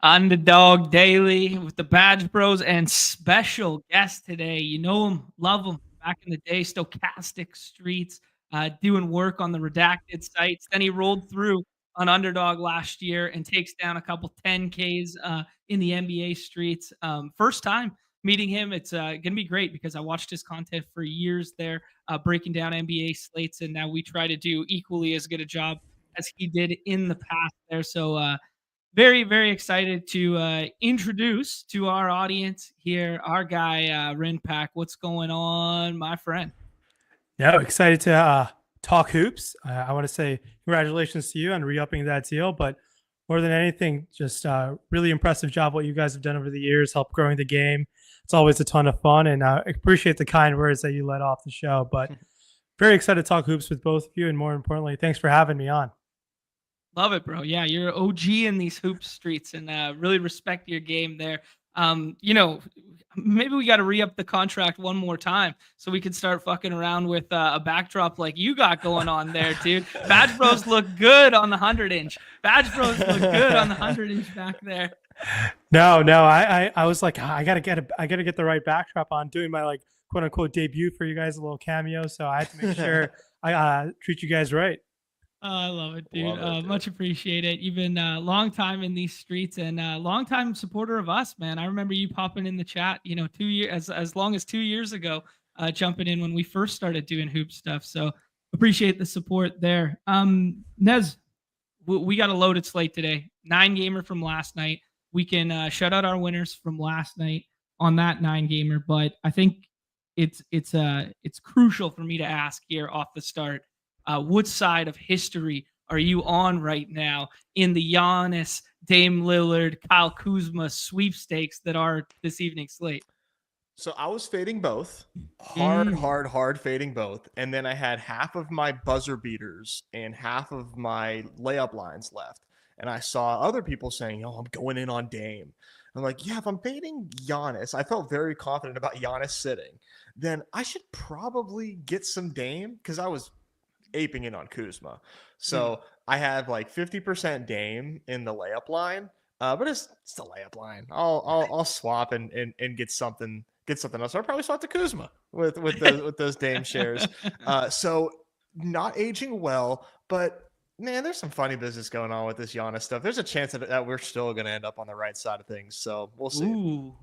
Underdog Daily with the Badge Bros and special guest today. You know him, love him. Back in the day, Stochastic Streets, doing work on the redacted sites. Then he rolled through on Underdog last year and takes down a couple 10Ks in the NBA streets. First time meeting him. It's going to be great because I watched his content for years there, breaking down NBA slates, and now we try to do equally as good a job as he did in the past there. So, very, very excited to introduce to our audience here our guy, RynPak. What's going on, my friend? No, excited to talk hoops. I want to say congratulations to you on re-upping that deal, but more than anything, just really impressive job what you guys have done over the years, help growing the game. It's always a ton of fun, and I appreciate the kind words that you let off the show. But very excited to talk hoops with both of you, and more importantly, thanks for having me on. Love it, bro. Yeah, you're OG in these hoop streets, and really respect your game there. Maybe we got to re-up the contract one more time so we can start fucking around with a backdrop like you got going on there, dude. Badge Bros look good on the 100-inch. Badge Bros look good on the 100-inch back there. No, I was like, I gotta get the right backdrop on, doing my like quote unquote debut for you guys, a little cameo. So I had to make sure I treat you guys right. I love it, dude. Love it, dude. Much appreciated. You've been a long time in these streets and a long time supporter of us, man. I remember you popping in the chat, 2 years, as long as 2 years ago, jumping in when we first started doing hoop stuff. So appreciate the support there. Nez, we got a loaded slate today. 9-gamer from last night. We can shut out our winners from last night on that 9-gamer, but I think it's crucial for me to ask here off the start. What side of history are you on right now in the Giannis, Dame Lillard, Kyle Kuzma sweepstakes that are this evening's slate? So I was fading both, hard fading both. And then I had half of my buzzer beaters and half of my layup lines left. And I saw other people saying, I'm going in on Dame. I'm like, yeah, if I'm fading Giannis, I felt very confident about Giannis sitting. Then I should probably get some Dame because I was aping in on Kuzma. So I have like 50% Dame in the layup line, but it's the layup line. I'll swap and get something else. I'll probably swap to Kuzma with those Dame shares. So not aging well, but man, there's some funny business going on with this Giannis stuff. There's a chance that we're still going to end up on the right side of things. So we'll see. Ooh.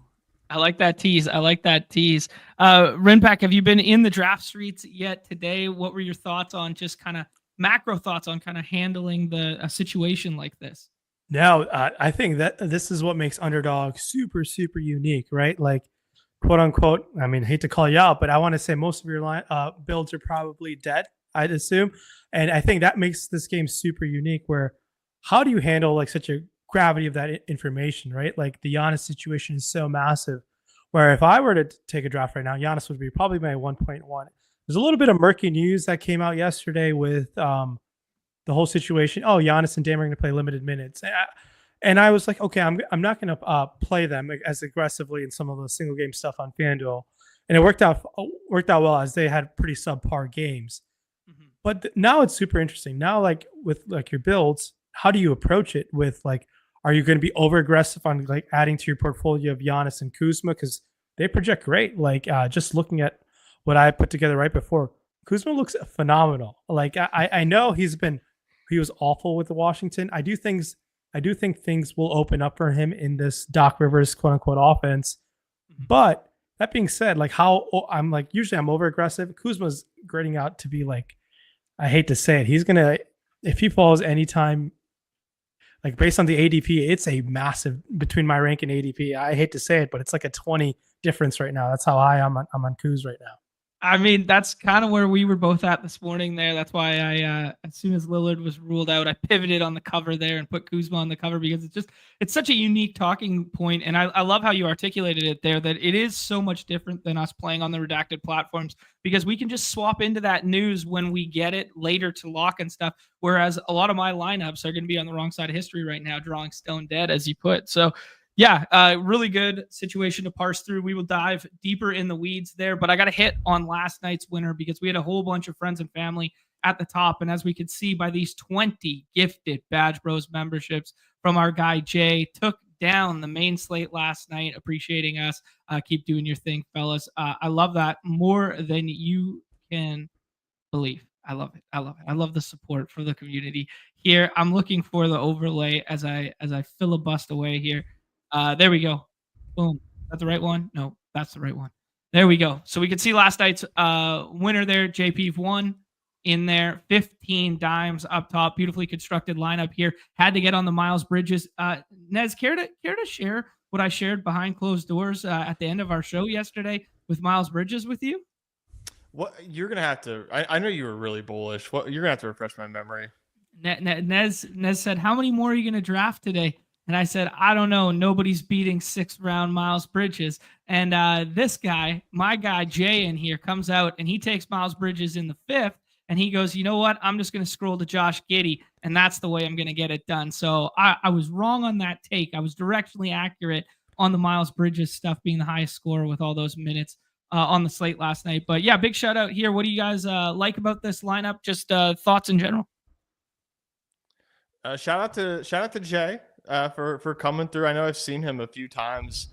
I like that tease. RynPak, have you been in the draft streets yet today? What were your thoughts on just kind of macro thoughts on kind of handling a situation like this? No, I think that this is what makes Underdog super, super unique, right? Like, quote unquote, I mean, hate to call you out, but I want to say most of your builds are probably dead, I'd assume. And I think that makes this game super unique where how do you handle like such a gravity of that information, right? Like the Giannis situation is so massive where if I were to take a draft right now, Giannis would be probably my 1.1. There's a little bit of murky news that came out yesterday with the whole situation. Oh, Giannis and Dame are going to play limited minutes. And I was like, okay, I'm not going to play them as aggressively in some of the single game stuff on FanDuel. And it worked out well as they had pretty subpar games. Mm-hmm. But now it's super interesting. Now, like with like your builds, how do you approach it with like, are you going to be over aggressive on like adding to your portfolio of Giannis and Kuzma? Because they project great. Like just looking at what I put together right before, Kuzma looks phenomenal. Like I know he was awful with the Washington. I do think things will open up for him in this Doc Rivers quote unquote offense. Mm-hmm. But that being said, like I'm over aggressive. Kuzma's grading out to be like, I hate to say it, if he falls anytime. Like based on the ADP, it's a massive between my rank and ADP. I hate to say it, but it's like a 20 difference right now. That's how high I'm on Kuz right now. I mean, that's kind of where we were both at this morning there. That's why I, as soon as Lillard was ruled out, I pivoted on the cover there and put Kuzma on the cover because it's such a unique talking point. And I love how you articulated it there, that it is so much different than us playing on the redacted platforms because we can just swap into that news when we get it later to lock and stuff. Whereas a lot of my lineups are going to be on the wrong side of history right now, drawing stone dead, as you put. So yeah, really good situation to parse through. We will dive deeper in the weeds there, but I got to hit on last night's winner because we had a whole bunch of friends and family at the top. And as we could see by these 20 gifted Badge Bros memberships from our guy Jay, took down the main slate last night, appreciating us. Keep doing your thing, fellas. I love that more than you can believe. I love it. I love it. I love the support for the community here. I'm looking for the overlay as I filibust away here. There we go. Boom. Is that the right one? No, that's the right one. There we go. So we can see last night's winner there. JP've won in there. 15 dimes up top. Beautifully constructed lineup here. Had to get on the Miles Bridges. Nez, care to share what I shared behind closed doors at the end of our show yesterday with Miles Bridges with you? What you're gonna have to? I know you were really bullish. What you're gonna have to refresh my memory. Nez said, "How many more are you gonna draft today?" And I said, "I don't know. Nobody's beating 6th round Miles Bridges." And this guy, my guy Jay, in here comes out and he takes Miles Bridges in the 5th, and he goes, "You know what? I'm just gonna scroll to Josh Giddey, and that's the way I'm gonna get it done." So I was wrong on that take. I was directionally accurate on the Miles Bridges stuff being the highest score with all those minutes on the slate last night. But yeah, big shout out here. What do you guys like about this lineup? Just thoughts in general. Shout out to Jay for coming through. I know I've seen him a few times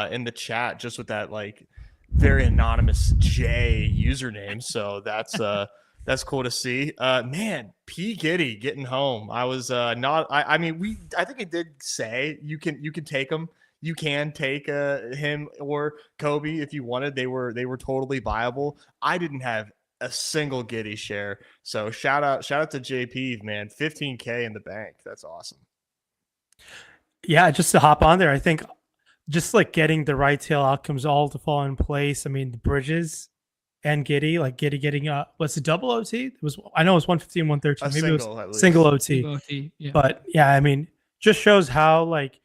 in the chat just with that like very anonymous Jay username. So that's cool to see. Man, P Giddey getting home. I was not. I mean, I think it did say you can take him. You can take him or Kobe if you wanted. They were totally viable. I didn't have a single Giddey share. So shout out to JP, man. 15K in the bank. That's awesome. Yeah, just to hop on there, I think just like getting the right tail outcomes all to fall in place. I mean, the Bridges and Giddey, like Giddey getting what's the double OT? I know it was 115, 113. Maybe single, it was single OT. Yeah. But yeah, I mean, just shows how like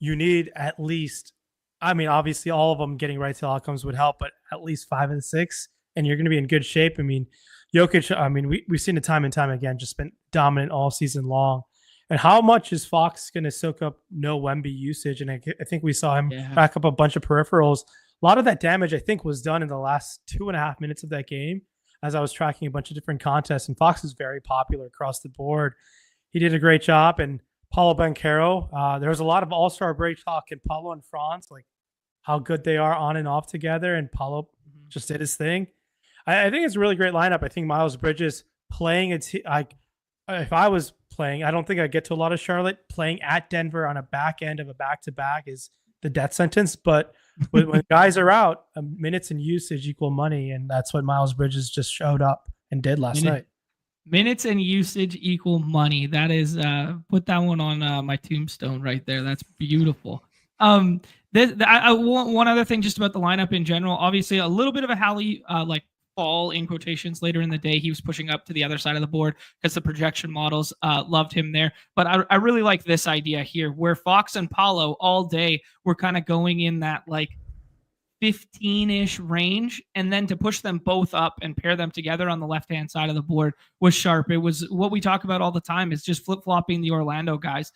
you need at least, I mean, obviously all of them getting right tail outcomes would help, but at least 5 and 6, and you're going to be in good shape. I mean, Jokic, I mean, we've seen it time and time again, just been dominant all season long. And how much is Fox going to soak up no Wemby usage? And I think we saw him rack up a bunch of peripherals. A lot of that damage, I think, was done in the last 2.5 minutes of that game as I was tracking a bunch of different contests. And Fox is very popular across the board. He did a great job. And Paulo Banchero, there was a lot of all-star break talk in Paulo and Franz, like how good they are on and off together. And Paulo just did his thing. I think it's a really great lineup. I think Miles Bridges playing if I was playing, I don't think I'd get to a lot of Charlotte. Playing at Denver on a back end of a back-to-back is the death sentence. But when guys are out, minutes and usage equal money. And that's what Miles Bridges just showed up and did last night. Minutes and usage equal money. That is, put that one on my tombstone right there. That's beautiful. One other thing just about the lineup in general. Obviously, a little bit of a Hallie fall in quotations later in the day. He was pushing up to the other side of the board because the projection models loved him there. But I really like this idea here where Fox and Paulo all day were kind of going in that like 15-ish range, and then to push them both up and pair them together on the left-hand side of the board was sharp. It was what we talk about all the time, is just flip-flopping the Orlando guys.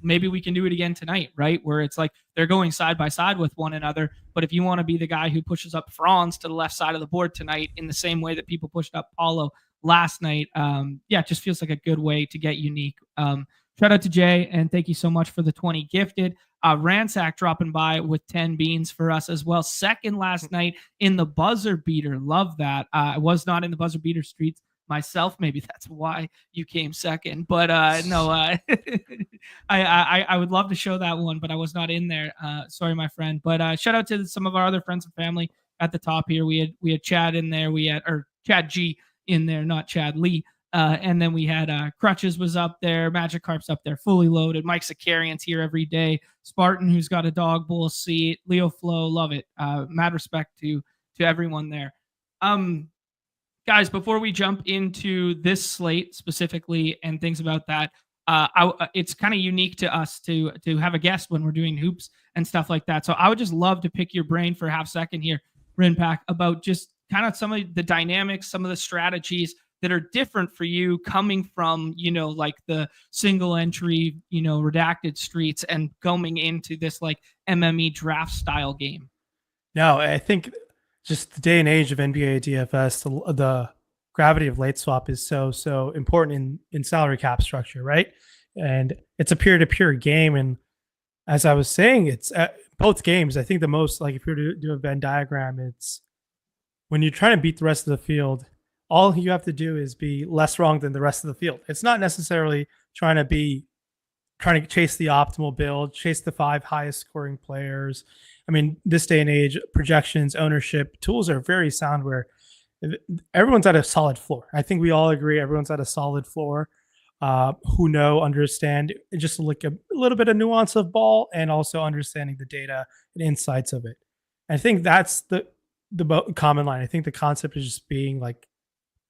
Maybe we can do it again tonight, right? Where it's like they're going side by side with one another. But if you want to be the guy who pushes up Franz to the left side of the board tonight in the same way that people pushed up Paulo last night, it just feels like a good way to get unique. Shout out to Jay, and thank you so much for the 20 gifted. Ransack dropping by with 10 beans for us as well. Second last night in the buzzer beater. Love that. I was not in the buzzer beater streets myself. Maybe that's why you came second. But no, I would love to show that one, but I was not in there. Sorry, my friend. But shout out to some of our other friends and family at the top here. We had Chad in there. Or Chad G in there, not Chad Lee. And then we had Crutches was up there, Magic Carp's up there, fully loaded. Mike Sakarian's here every day. Spartan, who's got a dog bull seat. Leo Flo, love it. Mad respect to everyone there. Guys, before we jump into this slate specifically and things about that, it's kind of unique to us to have a guest when we're doing hoops and stuff like that. So I would just love to pick your brain for a half second here, RynPak, about just kind of some of the dynamics, some of the strategies that are different for you coming from, like the single entry, redacted streets and going into this like MME draft style game. No, I think just the day and age of NBA DFS, the gravity of late swap is so important in salary cap structure, right? And it's a peer-to-peer game. And as I was saying, it's both games. I think the most, like if you were to do a Venn diagram, it's when you're trying to beat the rest of the field, all you have to do is be less wrong than the rest of the field. It's not necessarily trying to chase the optimal build, chase the 5 highest scoring players. I mean, this day and age, projections, ownership, tools are very sound where everyone's at a solid floor. I think we all agree everyone's at a solid floor. Understand, just like a little bit of nuance of ball and also understanding the data and insights of it. I think that's the common line. I think the concept is just being like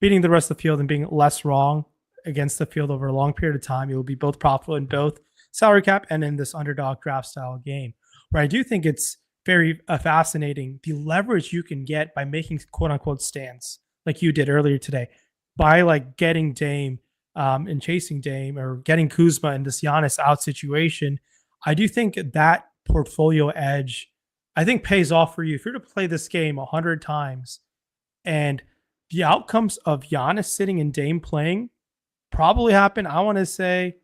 beating the rest of the field and being less wrong against the field over a long period of time. You will be both profitable in both salary cap and in this underdog draft style game, where I do think it's very fascinating the leverage you can get by making quote unquote stands like you did earlier today, by like getting Dame and chasing Dame or getting Kuzma in this Giannis out situation. I do think that portfolio edge, I think, pays off for you. If you're to play this game 100 times and the outcomes of Giannis sitting and Dame playing probably happen, I want to say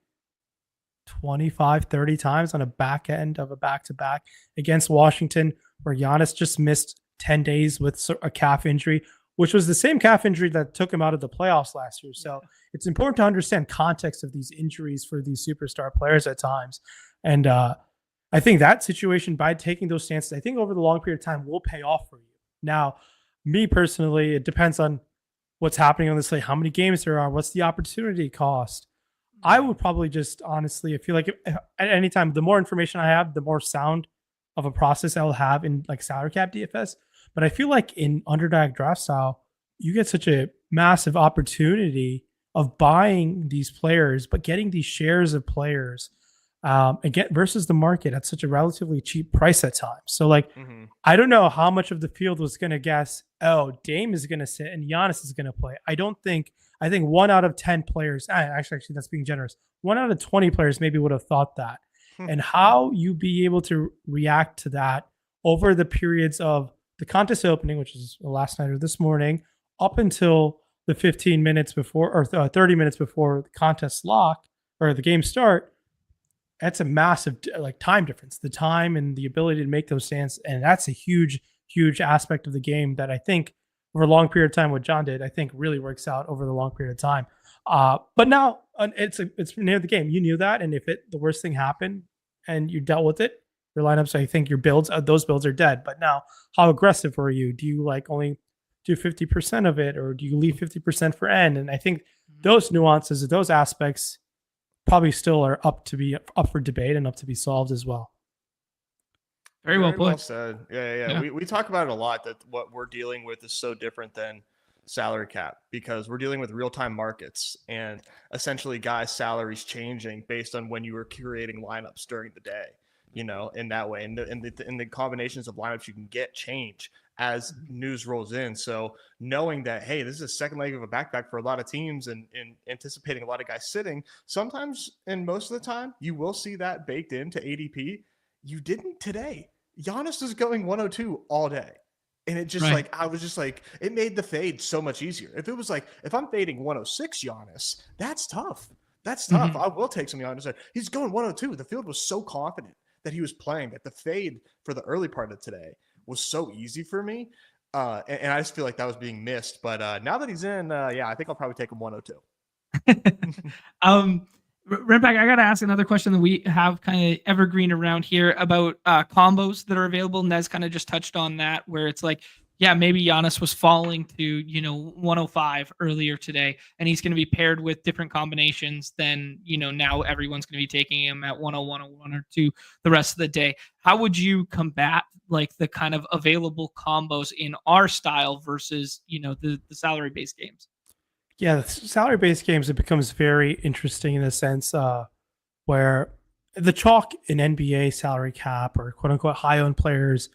25, 30 times on a back end of a back-to-back against Washington, where Giannis just missed 10 days with a calf injury, which was the same calf injury that took him out of the playoffs last year. So it's important to understand context of these injuries for these superstar players at times. And I think that situation, by taking those stances, I think over the long period of time will pay off for you. Now, me personally, it depends on what's happening on the slate, how many games there are, what's the opportunity cost. I would probably just honestly, I feel like at any time, the more information I have, the more sound of a process I'll have in like salary cap DFS. But I feel like in underdog draft style, you get such a massive opportunity of buying these players, but getting these shares of players again versus the market at such a relatively cheap price at times. So like, I don't know how much of the field was going to guess, oh, Dame is going to sit and Giannis is going to play. I think 1 out of 10 players, actually, that's being generous. 1 out of 20 players maybe would have thought that. And how you be able to react to that over the periods of the contest opening, which is last night or this morning, up until the 15 minutes before or 30 minutes before the contest lock or the game start, that's a massive like time difference, the time and the ability to make those stands. And that's a huge, huge aspect of the game that I think over a long period of time, what John did, I think really works out over the long period of time. But now it's near the game. You knew that. And if the worst thing happened and you dealt with it, your lineups, I think your builds, those builds are dead. But now how aggressive were you? Do you like only do 50% of it, or do you leave 50% for end? And I think those nuances, those aspects probably still are up for debate and up to be solved as well. Very well put. Said. Yeah. We talk about it a lot, that what we're dealing with is so different than salary cap, because we're dealing with real-time markets and essentially guys' salaries changing based on when you were curating lineups during the day, in that way. And the combinations of lineups you can get change as news rolls in. So knowing that, hey, this is a second leg of a backpack for a lot of teams and anticipating a lot of guys sitting, sometimes and most of the time you will see that baked into ADP. You didn't today. Giannis is going 102 all day. And it just I was just like, it made the fade so much easier. If it was like, if I'm fading 106 Giannis, that's tough. That's tough. I will take some Giannis. He's going 102. The field was so confident that he was playing that the fade for the early part of today was so easy for me. And I just feel like that was being missed. But now that he's in, I think I'll probably take him 102. RynPak, I got to ask another question that we have kind of evergreen around here about combos that are available. Nez kind of just touched on that, where it's like, yeah, maybe Giannis was falling to, 105 earlier today, and he's going to be paired with different combinations than, now everyone's going to be taking him at 101 or 102 the rest of the day. How would you combat like the kind of available combos in our style versus, the salary-based games? Yeah, the salary-based games, it becomes very interesting in a sense where the chalk in NBA salary cap or quote-unquote high-owned players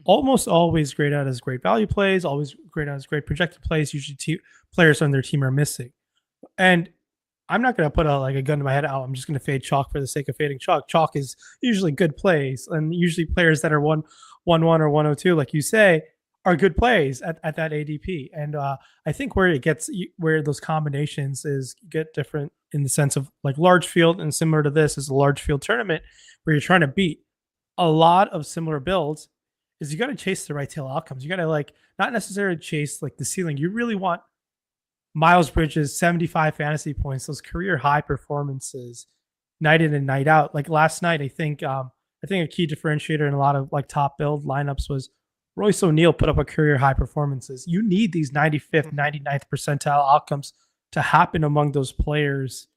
almost always grade out as great value plays, always grade out as great projected plays. Usually players on their team are missing. And I'm not going to put a gun to my head out. I'm just going to fade chalk for the sake of fading chalk. Chalk is usually good plays, and usually players that are 1-1 or 102, like you say, are good plays at that ADP. And I think where those combinations is get different in the sense of like large field, and similar to this is a large field tournament where you're trying to beat a lot of similar builds, is you got to chase the right tail outcomes. You got to like not necessarily chase like the ceiling. You really want Miles Bridges 75 fantasy points, those career high performances, night in and night out. Like last night, I think a key differentiator in a lot of like top build lineups was Royce O'Neal put up a career high performances. You need these 95th, 99th percentile outcomes to happen among those players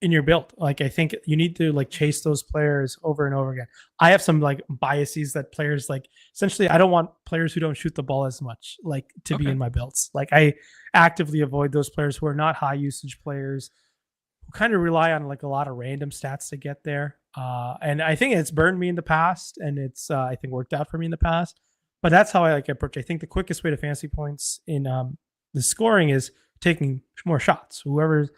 in your build. Like I think you need to like chase those players over and over again. I have some like biases that players like essentially I don't want players who don't shoot the ball as much like to be in my builds. Like I actively avoid those players who are not high usage players who kind of rely on like a lot of random stats to get there. And I think it's burned me in the past, and it's I think worked out for me in the past. But that's how I like approach. I think the quickest way to fantasy points in the scoring is taking more shots. Whoever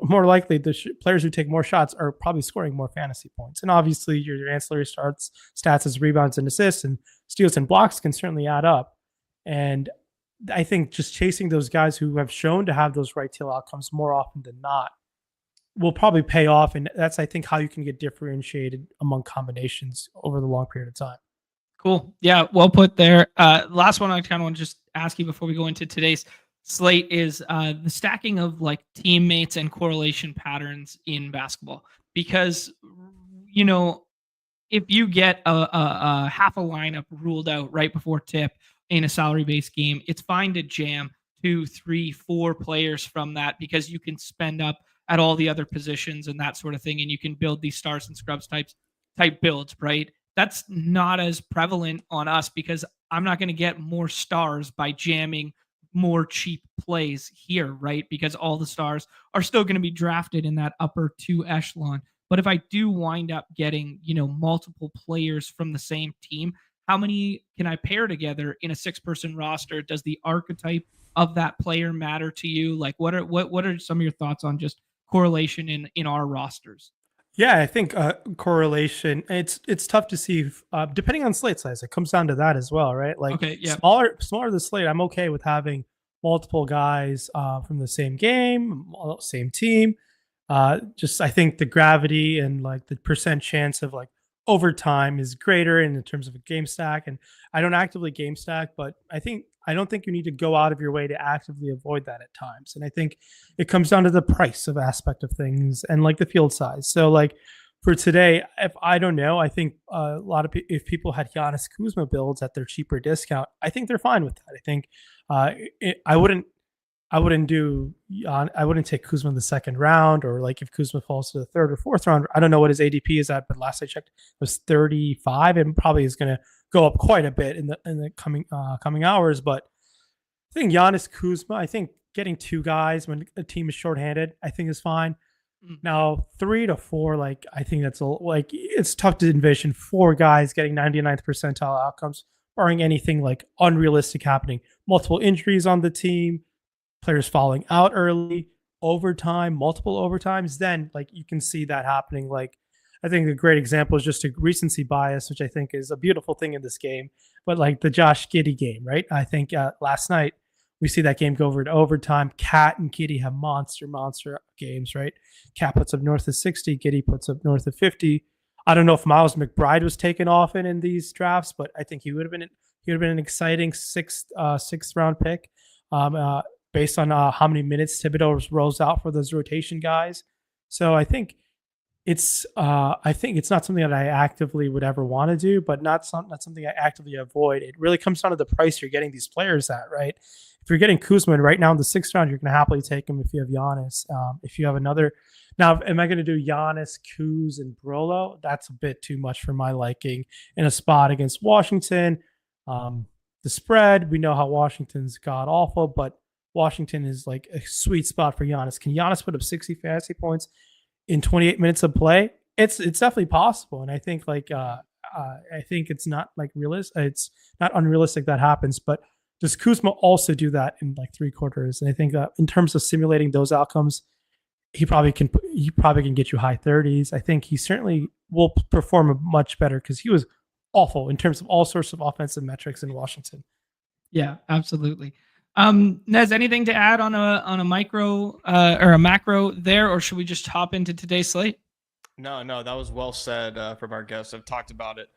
more likely the players who take more shots are probably scoring more fantasy points. And obviously your ancillary stats as rebounds and assists and steals and blocks can certainly add up. And I think just chasing those guys who have shown to have those right tail outcomes more often than not will probably pay off. And that's, I think, how you can get differentiated among combinations over the long period of time. Cool. Yeah, well put there. Last one I kind of want to just ask you before we go into today's slate is the stacking of like teammates and correlation patterns in basketball. Because, you know, if you get a half a lineup ruled out right before tip in a salary-based game, it's fine to jam 2, 3, 4 players from that because you can spend up at all the other positions and that sort of thing, and you can build these stars and scrubs type builds, right? That's not as prevalent on us because I'm not going to get more stars by jamming more cheap plays here, right? Because all the stars are still going to be drafted in that upper 2 echelon. But if I do wind up getting, you know, multiple players from the same team, how many can I pair together in a 6-person roster? Does the archetype of that player matter to you? Like what are some of your thoughts on just correlation in our rosters? Yeah, I think correlation. It's tough to see depending on slate size. It comes down to that as well, right? Like smaller the slate, I'm okay with having multiple guys from the same game, same team. Just I think the gravity and like the percent chance of like overtime is greater in terms of a game stack. And I don't actively game stack, but I don't think you need to go out of your way to actively avoid that at times. And I think it comes down to the price of aspect of things and like the field size. So like for today, if I don't know, I think a lot of if people had Giannis Kuzma builds at their cheaper discount, I think they're fine with that. I think I wouldn't take Kuzma in the second round, or like if Kuzma falls to the third or fourth round. I don't know what his ADP is at, but last I checked, it was 35, and probably is going to go up quite a bit in the coming hours. But I think Giannis Kuzma, I think getting 2 guys when a team is shorthanded, I think is fine. Now 3 to 4, like I think that's like it's tough to envision 4 guys getting 99th percentile outcomes, barring anything like unrealistic happening. Multiple injuries on the team, players falling out early, overtime, multiple overtimes, then like you can see that happening. Like I think a great example is just a recency bias, which I think is a beautiful thing in this game. But like the Josh Giddey game, right? I think last night we see that game go over to overtime. Cat and Giddey have monster games, right? Cat puts up north of 60, Giddey puts up north of 50. I don't know if Miles McBride was taken often in these drafts, but I think he would have been an exciting sixth round pick. Based on how many minutes Thibodeau rolls out for those rotation guys. So I think it's not something that I actively would ever want to do, but not something I actively avoid. It really comes down to the price you're getting these players at, right? If you're getting Kuzma right now in the 6th round, you're going to happily take him if you have Giannis. If you have another, now am I going to do Giannis, Kuz, and Brolo? That's a bit too much for my liking in a spot against Washington. The spread, we know how Washington's god awful, but Washington is like a sweet spot for Giannis. Can Giannis put up 60 fantasy points in 28 minutes of play? It's definitely possible, and I think it's not like it's not unrealistic that happens. But does Kuzma also do that in like 3 quarters? And I think that in terms of simulating those outcomes, he probably can get you high 30s. I think he certainly will perform much better because he was awful in terms of all sorts of offensive metrics in Washington. Yeah, absolutely. Nez, anything to add on a micro or a macro there, or should we just hop into today's slate? No, that was well said from our guests. I've talked about it,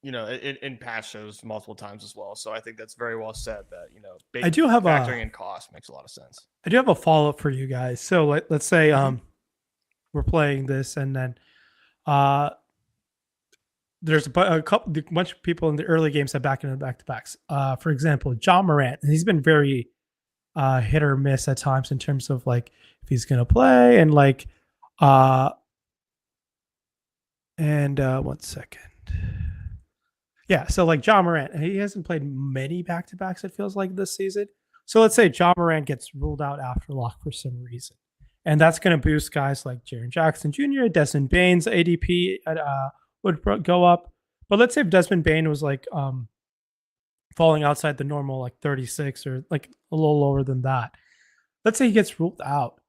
in past shows multiple times as well. So I think that's very well said. That I do have factoring in cost makes a lot of sense. I do have a follow up for you guys. So let's say we're playing this, and then there's a bunch of people in the early games that back into back-to-backs. For example, John Morant, and he's been very hit or miss at times in terms of like if he's going to play and like. One second. Yeah, so like John Morant, he hasn't played many back-to-backs, it feels like, this season. So let's say John Morant gets ruled out after lock for some reason. And that's going to boost guys like Jaren Jackson Jr., Desmond Bane's ADP would go up. But let's say if Desmond Bane was like falling outside the normal like 36 or like a little lower than that. Let's say he gets ruled out.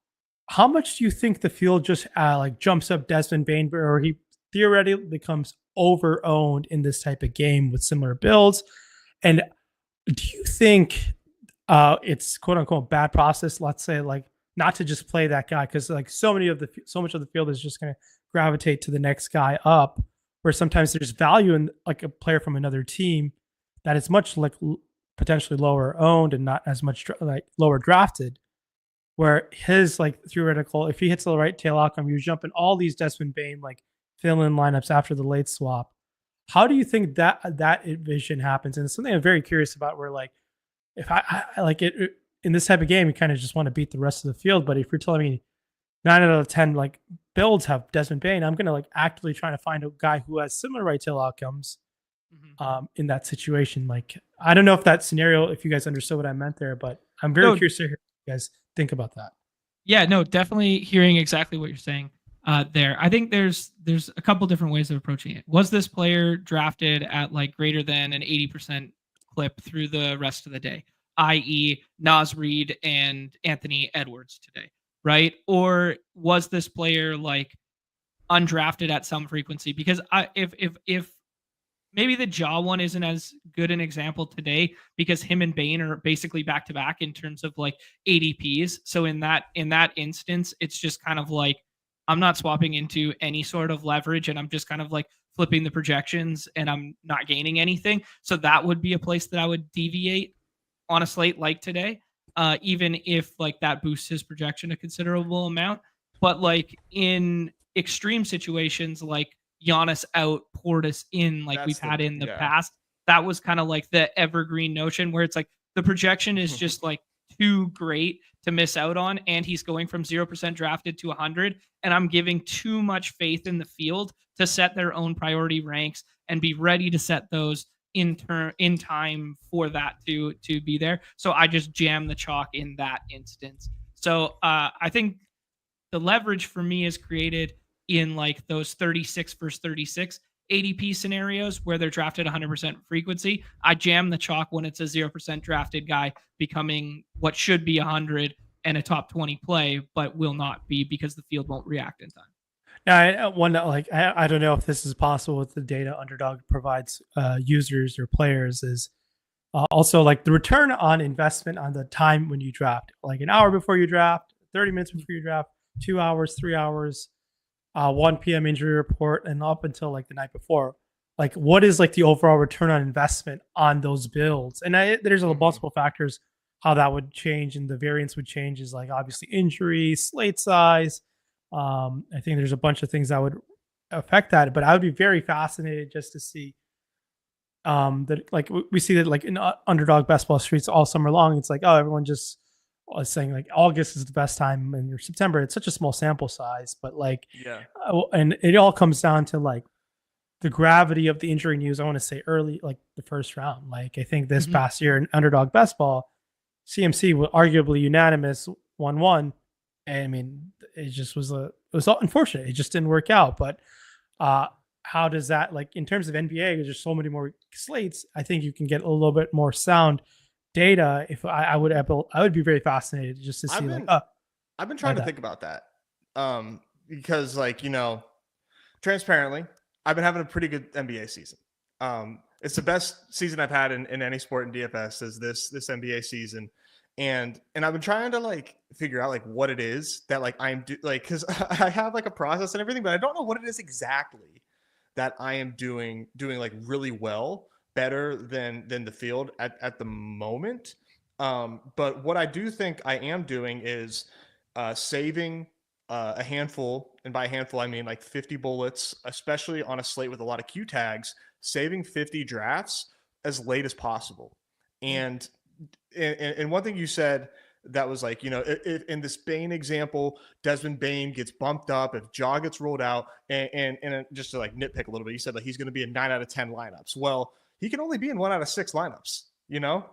How much do you think the field just like jumps up Desmond Bane, or he theoretically becomes over-owned in this type of game with similar builds? And do you think it's quote-unquote bad process, let's say, like not to just play that guy, because like so much of the field is just going to gravitate to the next guy up, where sometimes there's value in like a player from another team that is much like potentially lower owned and not as much like lower drafted, where his like theoretical, if he hits the right tail outcome, you jump in all these Desmond Bane like fill-in lineups after the late swap. How do you think that vision happens? And it's something I'm very curious about, where like if I like it in this type of game, you kind of just want to beat the rest of the field. But if you're telling me 9 out of 10 like builds have Desmond Bane, I'm going to like actively trying to find a guy who has similar right tail outcomes in that situation. Like, I don't know if that scenario, if you guys understood what I meant there, but I'm very curious to hear what you guys think about that. Yeah, no, definitely hearing exactly what you're saying there. I think there's a couple different ways of approaching it. Was this player drafted at like greater than an 80% clip through the rest of the day, i.e. Naz Reid and Anthony Edwards today, right? Or was this player like undrafted at some frequency? Because if maybe the Jaw one isn't as good an example today, because him and Bane are basically back to back in terms of like ADPs. So in that instance, it's just kind of like I'm not swapping into any sort of leverage, and I'm just kind of like flipping the projections, and I'm not gaining anything. So that would be a place that I would deviate on a slate like today, even if like that boosts his projection a considerable amount. But like in extreme situations, like Giannis out, Portis in, like we've had in the past, that was kind of like the evergreen notion, where it's like the projection is just like too great to miss out on, and he's going from 0% drafted to 100, and I'm giving too much faith in the field to set their own priority ranks and be ready to set those in time for that to be there. So I just jam the chalk in that instance. So I think the leverage for me is created in like those 36 versus 36 ADP scenarios where they're drafted 100% frequency. I jam the chalk when it's a 0% drafted guy becoming what should be 100 and a top 20 play, but will not be because the field won't react in time. Now, I don't know if this is possible with the data Underdog provides users or players, is also like the return on investment on the time when you draft, like an hour before you draft, 30 minutes before you draft, 2 hours, 3 hours, 1 p.m. injury report, and up until like the night before. Like, what is like the overall return on investment on those builds? And there's multiple factors how that would change, and the variance would change is like obviously injury, slate size. I think there's a bunch of things that would affect that, but I would be very fascinated just to see that, like we see that like in Underdog best ball streets all summer long. It's like, oh, everyone just was saying like August is the best time, and September, it's such a small sample size, but like, and it all comes down to like the gravity of the injury news. I want to say early, like the first round. Like I think this past year in Underdog best ball, CMC was arguably unanimous 1-1. And I mean, it was unfortunate. It just didn't work out. But how does that, like in terms of NBA, there's so many more slates. I think you can get a little bit more sound data. If I would be very fascinated just to see. I've been trying to think about that because, like, transparently, I've been having a pretty good NBA season. It's the best season I've had in any sport in DFS is this NBA season. And I've been trying to like figure out like what it is that like because I have like a process and everything, but I don't know what it is exactly that I am doing like really well, better than the field at the moment. But what I do think I am doing is saving a handful, and by a handful I mean like 50 bullets, especially on a slate with a lot of Q tags, saving 50 drafts as late as possible. And one thing you said that was like, if in this Bane example, Desmond Bane gets bumped up, if Jaw gets rolled out, and just to like nitpick a little bit, you said like he's going to be in 9 out of 10 lineups. Well, he can only be in 1 out of 6 lineups.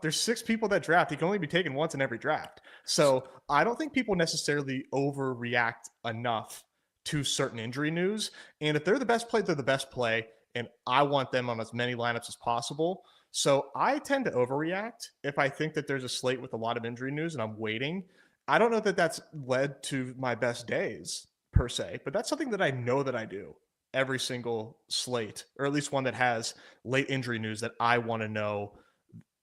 There's 6 people that draft. He can only be taken once in every draft. So I don't think people necessarily overreact enough to certain injury news. And if they're the best play, they're the best play. And I want them on as many lineups as possible. So I tend to overreact if I think that there's a slate with a lot of injury news and I'm waiting. I don't know that that's led to my best days per se, but that's something that I know that I do every single slate, or at least one that has late injury news that I want to know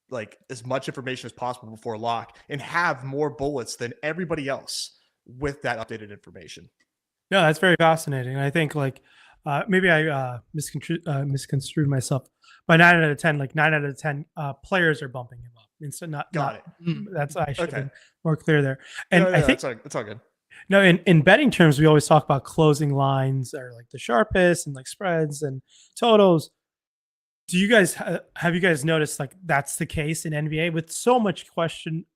like as much information as possible before lock and have more bullets than everybody else with that updated information. No, that's very fascinating. I think like maybe I misconstrued myself. By 9 out of 10, like 9 out of 10 players are bumping him up. And so Got it. That's I should have been more clear there. And no, I think it's all good. No, in betting terms, we always talk about closing lines or like the sharpest and like spreads and totals. Do you guys have you guys noticed like that's the case in NBA with so much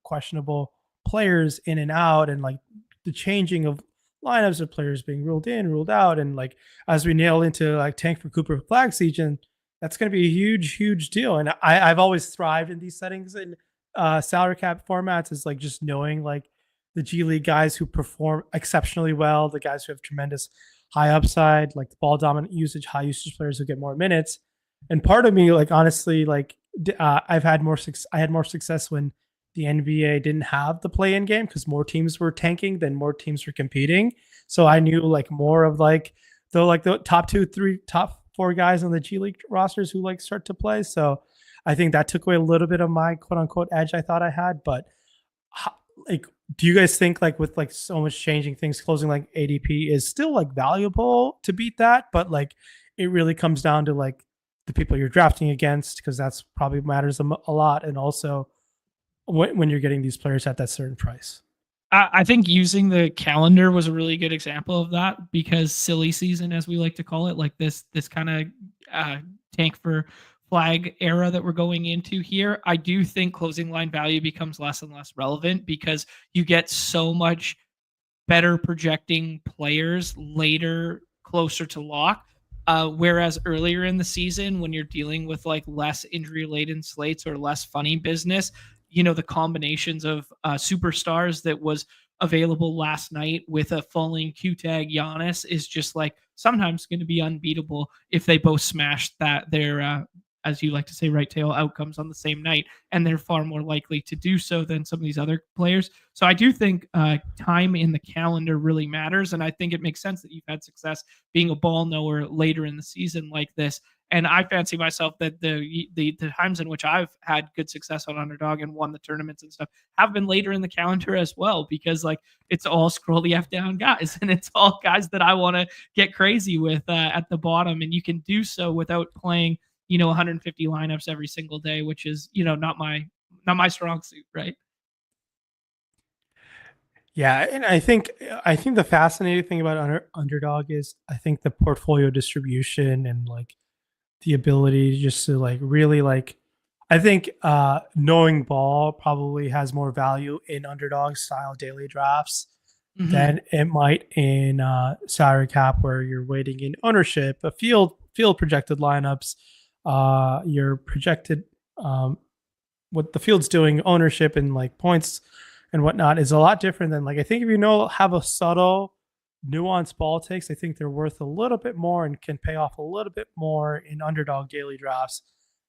questionable players in and out, and like the changing of lineups of players being ruled in, ruled out, and like as we nail into like tank for Cooper flag season, that's going to be a huge deal. And I've always thrived in these settings in salary cap formats, is like just knowing like the G League guys who perform exceptionally well, the guys who have tremendous high upside, like the ball dominant usage, high usage players who get more minutes. And part of me, like honestly, like I had more success when the NBA didn't have the play-in game because more teams were tanking than more teams were competing. So I knew like more of like the top 2, 3, top 4 guys on the G League rosters who like start to play. So I think that took away a little bit of my quote unquote edge I thought I had. But like, do you guys think like with like so much changing things, closing like ADP is still like valuable to beat that? But like it really comes down to like the people you're drafting against, because that's probably matters a lot. And also when you're getting these players at that certain price. I think using the calendar was a really good example of that, because silly season, as we like to call it, like this kind of tank for flag era that we're going into here, I do think closing line value becomes less and less relevant because you get so much better projecting players later, closer to lock. Whereas earlier in the season, when you're dealing with like less injury laden slates or less funny business, the combinations of superstars that was available last night with a falling Q tag Giannis is just like sometimes going to be unbeatable if they both smash their as you like to say, right tail outcomes on the same night, and they're far more likely to do so than some of these other players. So I do think time in the calendar really matters, and I think it makes sense that you've had success being a ball knower later in the season like this. And I fancy myself that the times in which I've had good success on Underdog and won the tournaments and stuff have been later in the calendar as well, because like it's all scroll the F down guys, and it's all guys that I want to get crazy with at the bottom, and you can do so without playing 150 lineups every single day, which is not my strong suit, right? Yeah, and I think the fascinating thing about Underdog is I think the portfolio distribution and like the ability just to like really like, I think knowing ball probably has more value in Underdog style daily drafts than it might in salary cap, where you're waiting in ownership, a field projected lineups, your projected what the field's doing, ownership and like points and whatnot is a lot different than like, I think if have a subtle nuanced ball takes, I think they're worth a little bit more and can pay off a little bit more in Underdog daily drafts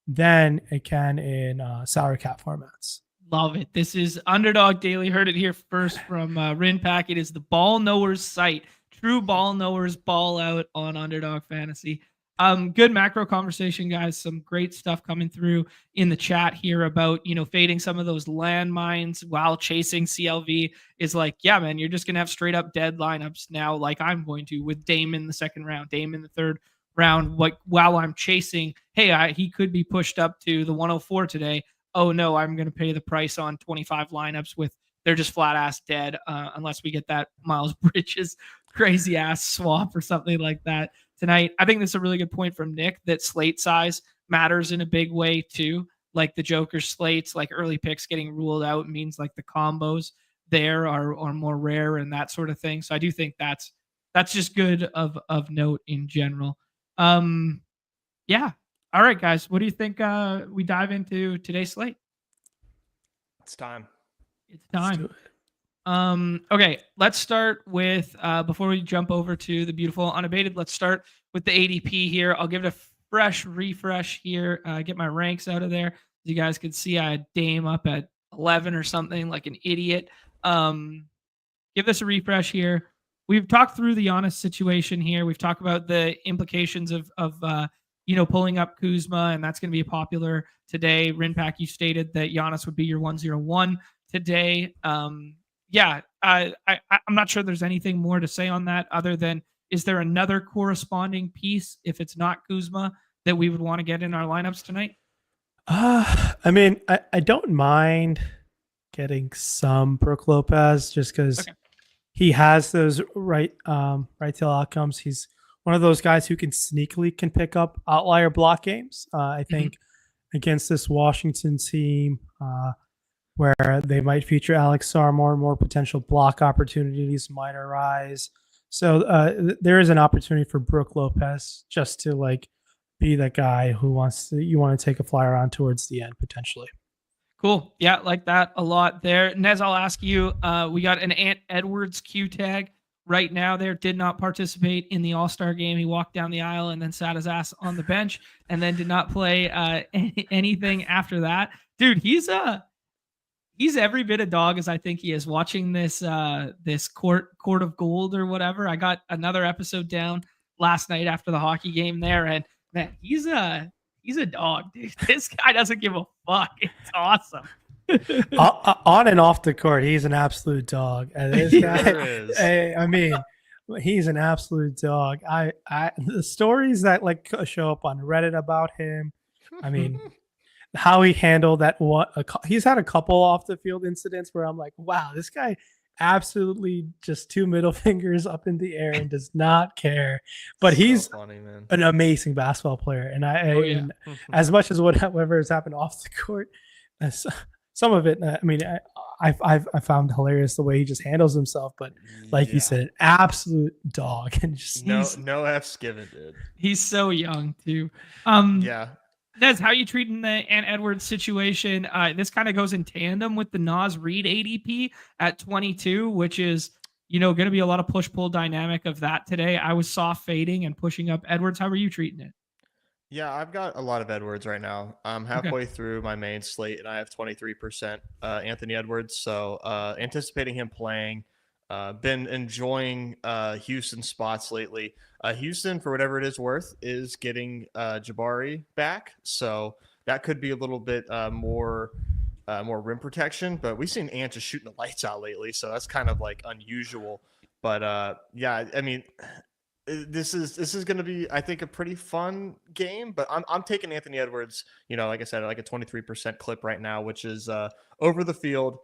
than it can in salary cap formats. Love it. This is Underdog Daily. Heard it here first from RynPak. It is the ball knowers site. True ball knowers ball out on Underdog Fantasy. Good macro conversation, guys. Some great stuff coming through in the chat here about, fading some of those landmines while chasing CLV is like, yeah, man, you're just going to have straight up dead lineups now, like I'm going to with Dame in the second round, Dame in the third round, like while I'm chasing, hey, he could be pushed up to the 104 today. Oh no, I'm going to pay the price on 25 lineups with they're just flat ass dead unless we get that Miles Bridges crazy ass swap or something like that tonight. I think this is a really good point from Nick that slate size matters in a big way too. Like the Joker slates, like early picks getting ruled out means like the combos there are more rare and that sort of thing. So I do think that's just good of note in general. Yeah. All right, guys. What do you think we dive into today's slate? It's time. It's time. Okay, let's start with before we jump over to the beautiful Unabated, let's start with the ADP here. I'll give it a fresh refresh here, get my ranks out of there. As you guys can see, I had Dame up at 11 or something like an idiot. Give this a refresh here. We've talked through the Giannis situation here. We've talked about the implications of pulling up Kuzma, and that's going to be popular today. RynPak, you stated that Giannis would be your 101 today. I'm not sure there's anything more to say on that other than, is there another corresponding piece, if it's not Kuzma, that we would want to get in our lineups tonight? I mean, I don't mind getting some Brook Lopez just because he has those right tail outcomes. He's one of those guys who can sneakily pick up outlier block games. I think against this Washington team, where they might feature Alex Sarr, more potential block opportunities might arise. So there is an opportunity for Brook Lopez just to be that guy who you want to take a flyer on towards the end potentially. Cool. Yeah, like that a lot there. Nez, I'll ask you, we got an Ant Edwards Q tag right now there, did not participate in the All-Star game. He walked down the aisle and then sat his ass on the bench and then did not play anything after that. Dude, he's every bit a dog as I think he is. Watching this court of gold or whatever. I got another episode down last night after the hockey game there, and man, he's a dog, dude. This guy doesn't give a fuck. It's awesome. On and off the court, he's an absolute dog. And this guy, he's an absolute dog. The stories that show up on Reddit about him, how he handled that he's had a couple off the field incidents where I'm like, wow, this guy absolutely just two middle fingers up in the air and does not care. But he's funny, man. An amazing basketball player. And and as much as whatever has happened off the court, some of it, I found hilarious the way he just handles himself. But you said, an absolute dog, and just no F's given, dude. He's so young too. Nez, how are you treating the Ant Edwards situation? This kind of goes in tandem with the Naz Reid ADP at 22, which is, going to be a lot of push-pull dynamic of that today. I was soft fading and pushing up Edwards. How are you treating it? Yeah, I've got a lot of Edwards right now. I'm halfway through my main slate, and I have 23% Anthony Edwards. So anticipating him playing. Been enjoying Houston spots lately. Houston, for whatever it is worth, is getting Jabari back, so that could be a little bit more rim protection. But we've seen Ant just shooting the lights out lately, so that's kind of unusual. But this is going to be, I think, a pretty fun game. But I'm taking Anthony Edwards. Like I said, a 23% clip right now, which is over the field.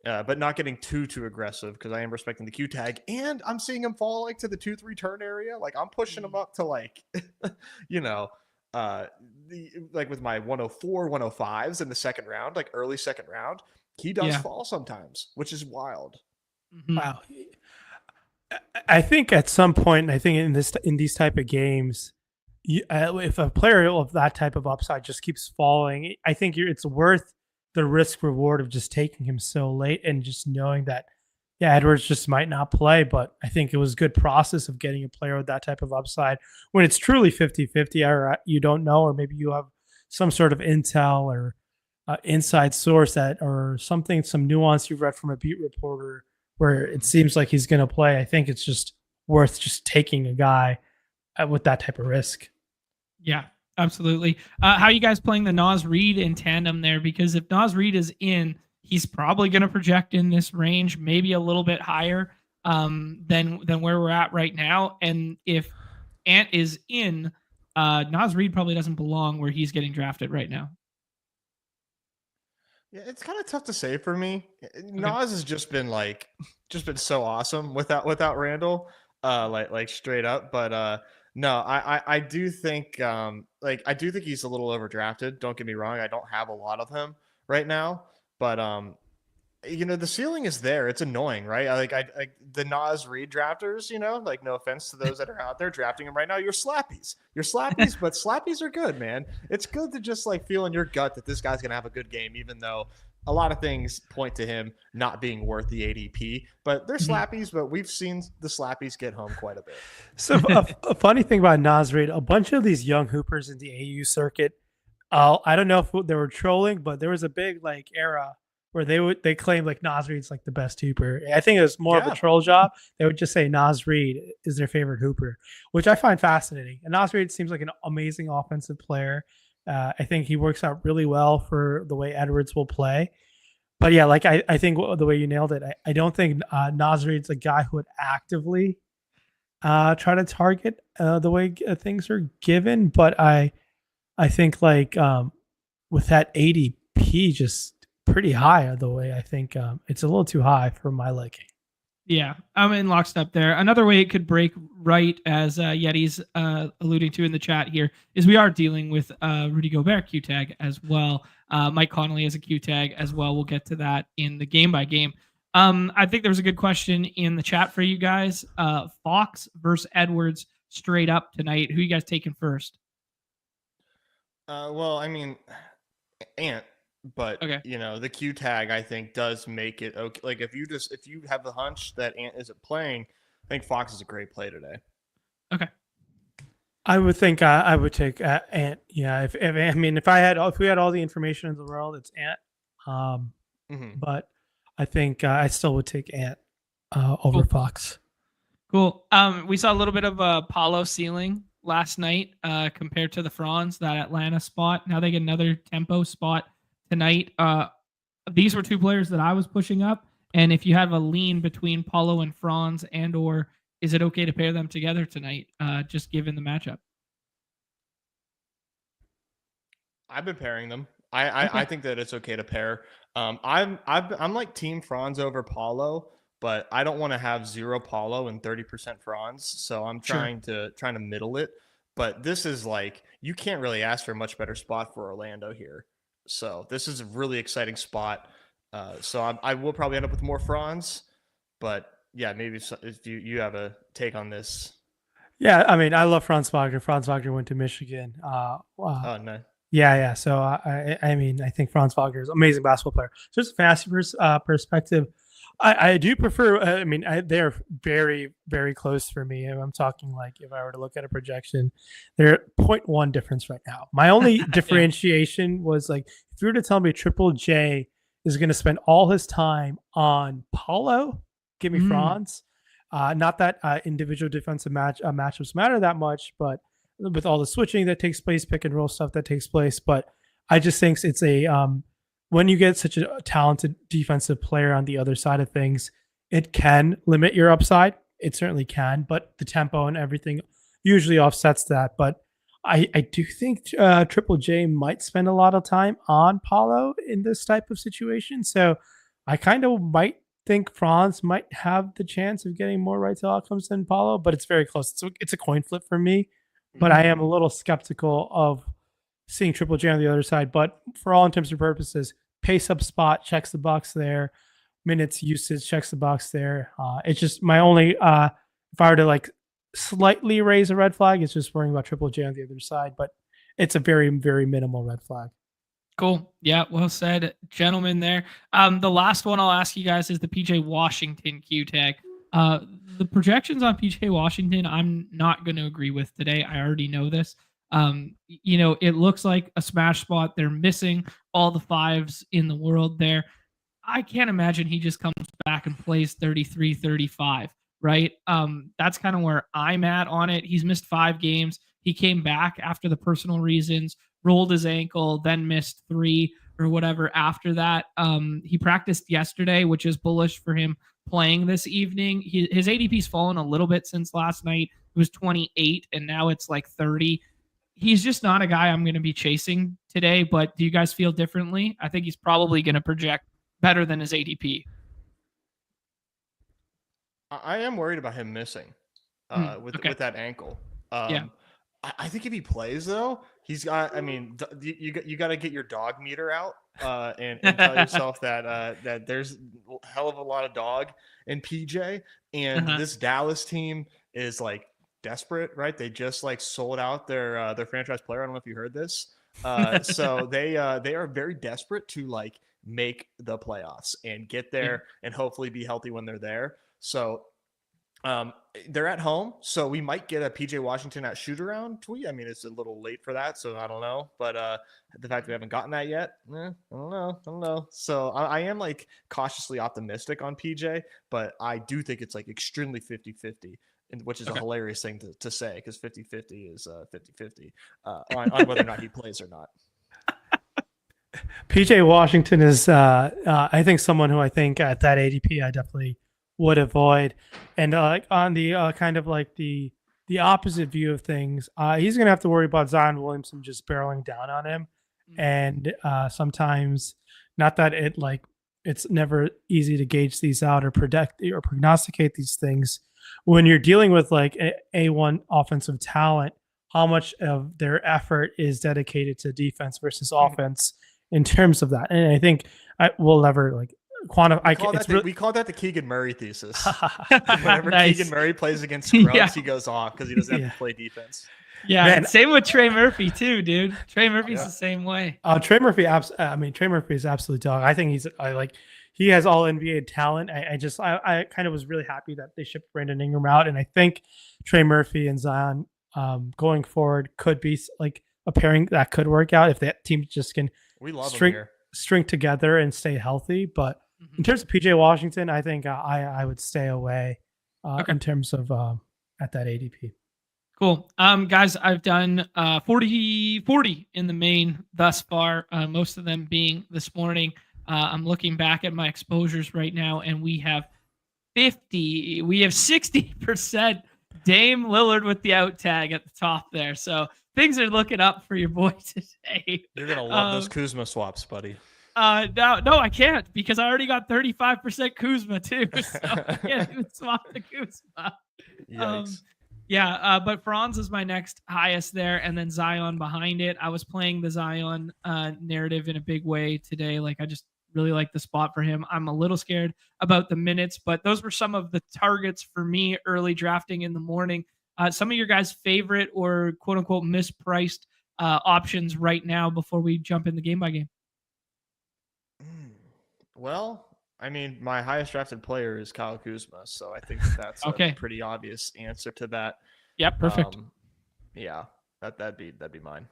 But not getting too aggressive because I am respecting the Q tag, and I'm seeing him fall to the 2-3 turn area. I'm pushing him up to with my 104, 105s in the second round, early second round. He does fall sometimes, which is wild. Mm-hmm. Wow. I think at some point, I think in these type of games, if a player of that type of upside just keeps falling, I think it's worth the risk reward of just taking him so late and just knowing that, Edwards just might not play. But I think it was a good process of getting a player with that type of upside when it's truly 50-50, or you don't know, or maybe you have some sort of intel or inside source or something, some nuance you've read from a beat reporter where it seems like he's going to play. I think it's just worth just taking a guy with that type of risk. Yeah, absolutely. How are you guys playing the Nas Reed in tandem there? Because if Nas Reed is in, he's probably going to project in this range, maybe a little bit higher than where we're at right now. And if Ant is in, Nas Reed probably doesn't belong where he's getting drafted right now. Yeah, it's kind of tough to say for me. Okay. Nas has just been so awesome without Randall, like straight up. But no, I do think I do think he's a little overdrafted. Don't get me wrong. I don't have a lot of him right now, but the ceiling is there. It's annoying, right? I the Nas Reed drafters, like no offense to those that are out there drafting him right now. You're slappies, but slappies are good, man. It's good to just like feel in your gut that this guy's going to have a good game, even though a lot of things point to him not being worth the ADP, but they're slappies, but we've seen the slappies get home quite a bit. So a funny thing about Nas Reed, a bunch of these young hoopers in the AU circuit, I don't know if they were trolling, but there was a big era where they claim like Nas Reed's like the best hooper. I think it was more of a troll job. They would just say Nas Reed is their favorite hooper, which I find fascinating. And Nas Reed seems like an amazing offensive player. I think he works out really well for the way Edwards will play. But yeah, like I think the way you nailed it, I don't think Nas Reed's a guy who would actively try to target the way things are given. But I think with that ADP just pretty high the way I think it's a little too high for my liking. Yeah, I'm in lockstep there. Another way it could break right, as Yeti's alluding to in the chat here, is we are dealing with Rudy Gobert Q tag as well. Mike Conley has a Q tag as well. We'll get to that in the game by game. I think there was a good question in the chat for you guys. Fox versus Edwards straight up tonight. Who you guys taking first? Well, I mean, Ant. But okay. The Q tag I think does make it okay. Like if you have the hunch that Ant isn't playing, I think Fox is a great play today. Okay. I would think I would take Ant. Yeah, if we had all the information in the world, it's Ant. But I think I still would take Ant over Fox. Cool. We saw a little bit of a Paulo ceiling last night compared to the Franz, that Atlanta spot. Now they get another tempo spot tonight. These were two players that I was pushing up, and if you have a lean between Paulo and Franz, and or is it okay to pair them together tonight, just given the matchup? I've been pairing them. I think that it's okay to pair. I'm like team Franz over Paulo, but I don't want to have 0 Paulo and 30% Franz, so I'm trying to middle it. But this is you can't really ask for a much better spot for Orlando here. So this is a really exciting spot. So I will probably end up with more Franz, but yeah, maybe if you have a take on this. Yeah, I mean, I love Franz Wagner. Franz Wagner went to Michigan. Oh no. Yeah. So I mean, I think Franz Wagner is an amazing basketball player. Just a fantasy perspective, I do prefer. They're very, very close for me. I'm talking if I were to look at a projection, they're 0.1 difference right now. My only differentiation was if you were to tell me Triple J is going to spend all his time on give me Franz. Not that individual defensive matchups matter that much, but with all the switching that takes place, pick and roll stuff that takes place. But I just think it's when you get such a talented defensive player on the other side of things, it can limit your upside. It certainly can, but the tempo and everything usually offsets that. But I do think Triple J might spend a lot of time on Paulo in this type of situation. So I kind of might think Franz might have the chance of getting more right to outcomes than Paulo, but it's very close. So it's a coin flip for me. But I am a little skeptical of seeing Triple J on the other side. But for all intents and purposes, pace up spot checks the box there. Minutes usage checks the box there. It's just my only, if I were to slightly raise a red flag, it's just worrying about Triple J on the other side. But it's a very, very minimal red flag. Cool. Yeah, well said, gentlemen there. The last one I'll ask you guys is the PJ Washington Q tag. The projections on PJ Washington, I'm not going to agree with today. I already know this. It looks like a smash spot. They're missing all the fives in the world there. I can't imagine he just comes back and plays 33, 35, right? That's kind of where I'm at on it. He's missed 5 games. he came back after the personal reasons, rolled his ankle, then missed 3 or whatever after that. He practiced yesterday, which is bullish for him playing this evening. His ADP's fallen a little bit since last night. It was 28 and now it's like 30. He's just not a guy I'm going to be chasing today, but do you guys feel differently? I think he's probably going to project better than his ADP. I am worried about him missing with that ankle. Yeah. I think if he plays though, he's got. I mean, you got to get your dog meter out and tell yourself that there's a hell of a lot of dog in PJ, and this Dallas team is like desperate, right? They just like sold out their franchise player. I don't know if you heard this. So they are very desperate to like make the playoffs and get there and hopefully be healthy when they're there. So they're at home, so we might get a PJ Washington at shoot around tweet. I mean, it's a little late for that, so I don't know. But the fact we haven't gotten that yet, I don't know. So I am like cautiously optimistic on PJ, but I do think it's like extremely 50-50, which is a hilarious thing to say because 50-50 is 50-50 on whether or not he plays or not. PJ Washington is, I think, someone who I think at that ADP I definitely would avoid. And on the kind of like the opposite view of things, he's going to have to worry about Zion Williamson just barreling down on him. And sometimes, not that it's never easy to gauge these out or predict or prognosticate these things. When you're dealing with like A1 offensive talent, how much of their effort is dedicated to defense versus offense in terms of that? And I think we'll never like quantify. We call that the Keegan Murray thesis. Whenever Keegan Murray plays against scrubs, he goes off because he doesn't have to play defense. Yeah, man. Same with Trey Murphy too, dude. Trey Murphy's the same way. Trey Murphy is absolute dog. I think he has all NBA talent. I kind of was really happy that they shipped Brandon Ingram out, and I think Trey Murphy and Zion going forward could be like a pairing that could work out if that team just can string together and stay healthy. But in terms of PJ Washington, I think I would stay away in terms of at that ADP. Cool. Guys, I've done 40 in the main thus far, most of them being this morning. I'm looking back at my exposures right now, and we have 60% Dame Lillard with the out tag at the top there. So things are looking up for your boy today. You're going to love those Kuzma swaps, buddy. No, I can't because I already got 35% Kuzma too. So I can't even swap the Kuzma. Yikes. But Franz is my next highest there, and then Zion behind it. I was playing the Zion narrative in a big way today. Like, I just really like the spot for him. I'm a little scared about the minutes, but those were some of the targets for me early drafting in the morning. Some of your guys' favorite or quote unquote mispriced options right now before we jump in the game by game. Well, I mean, my highest drafted player is Kyle Kuzma, so I think that's a pretty obvious answer to that. Yep, perfect. That'd be mine.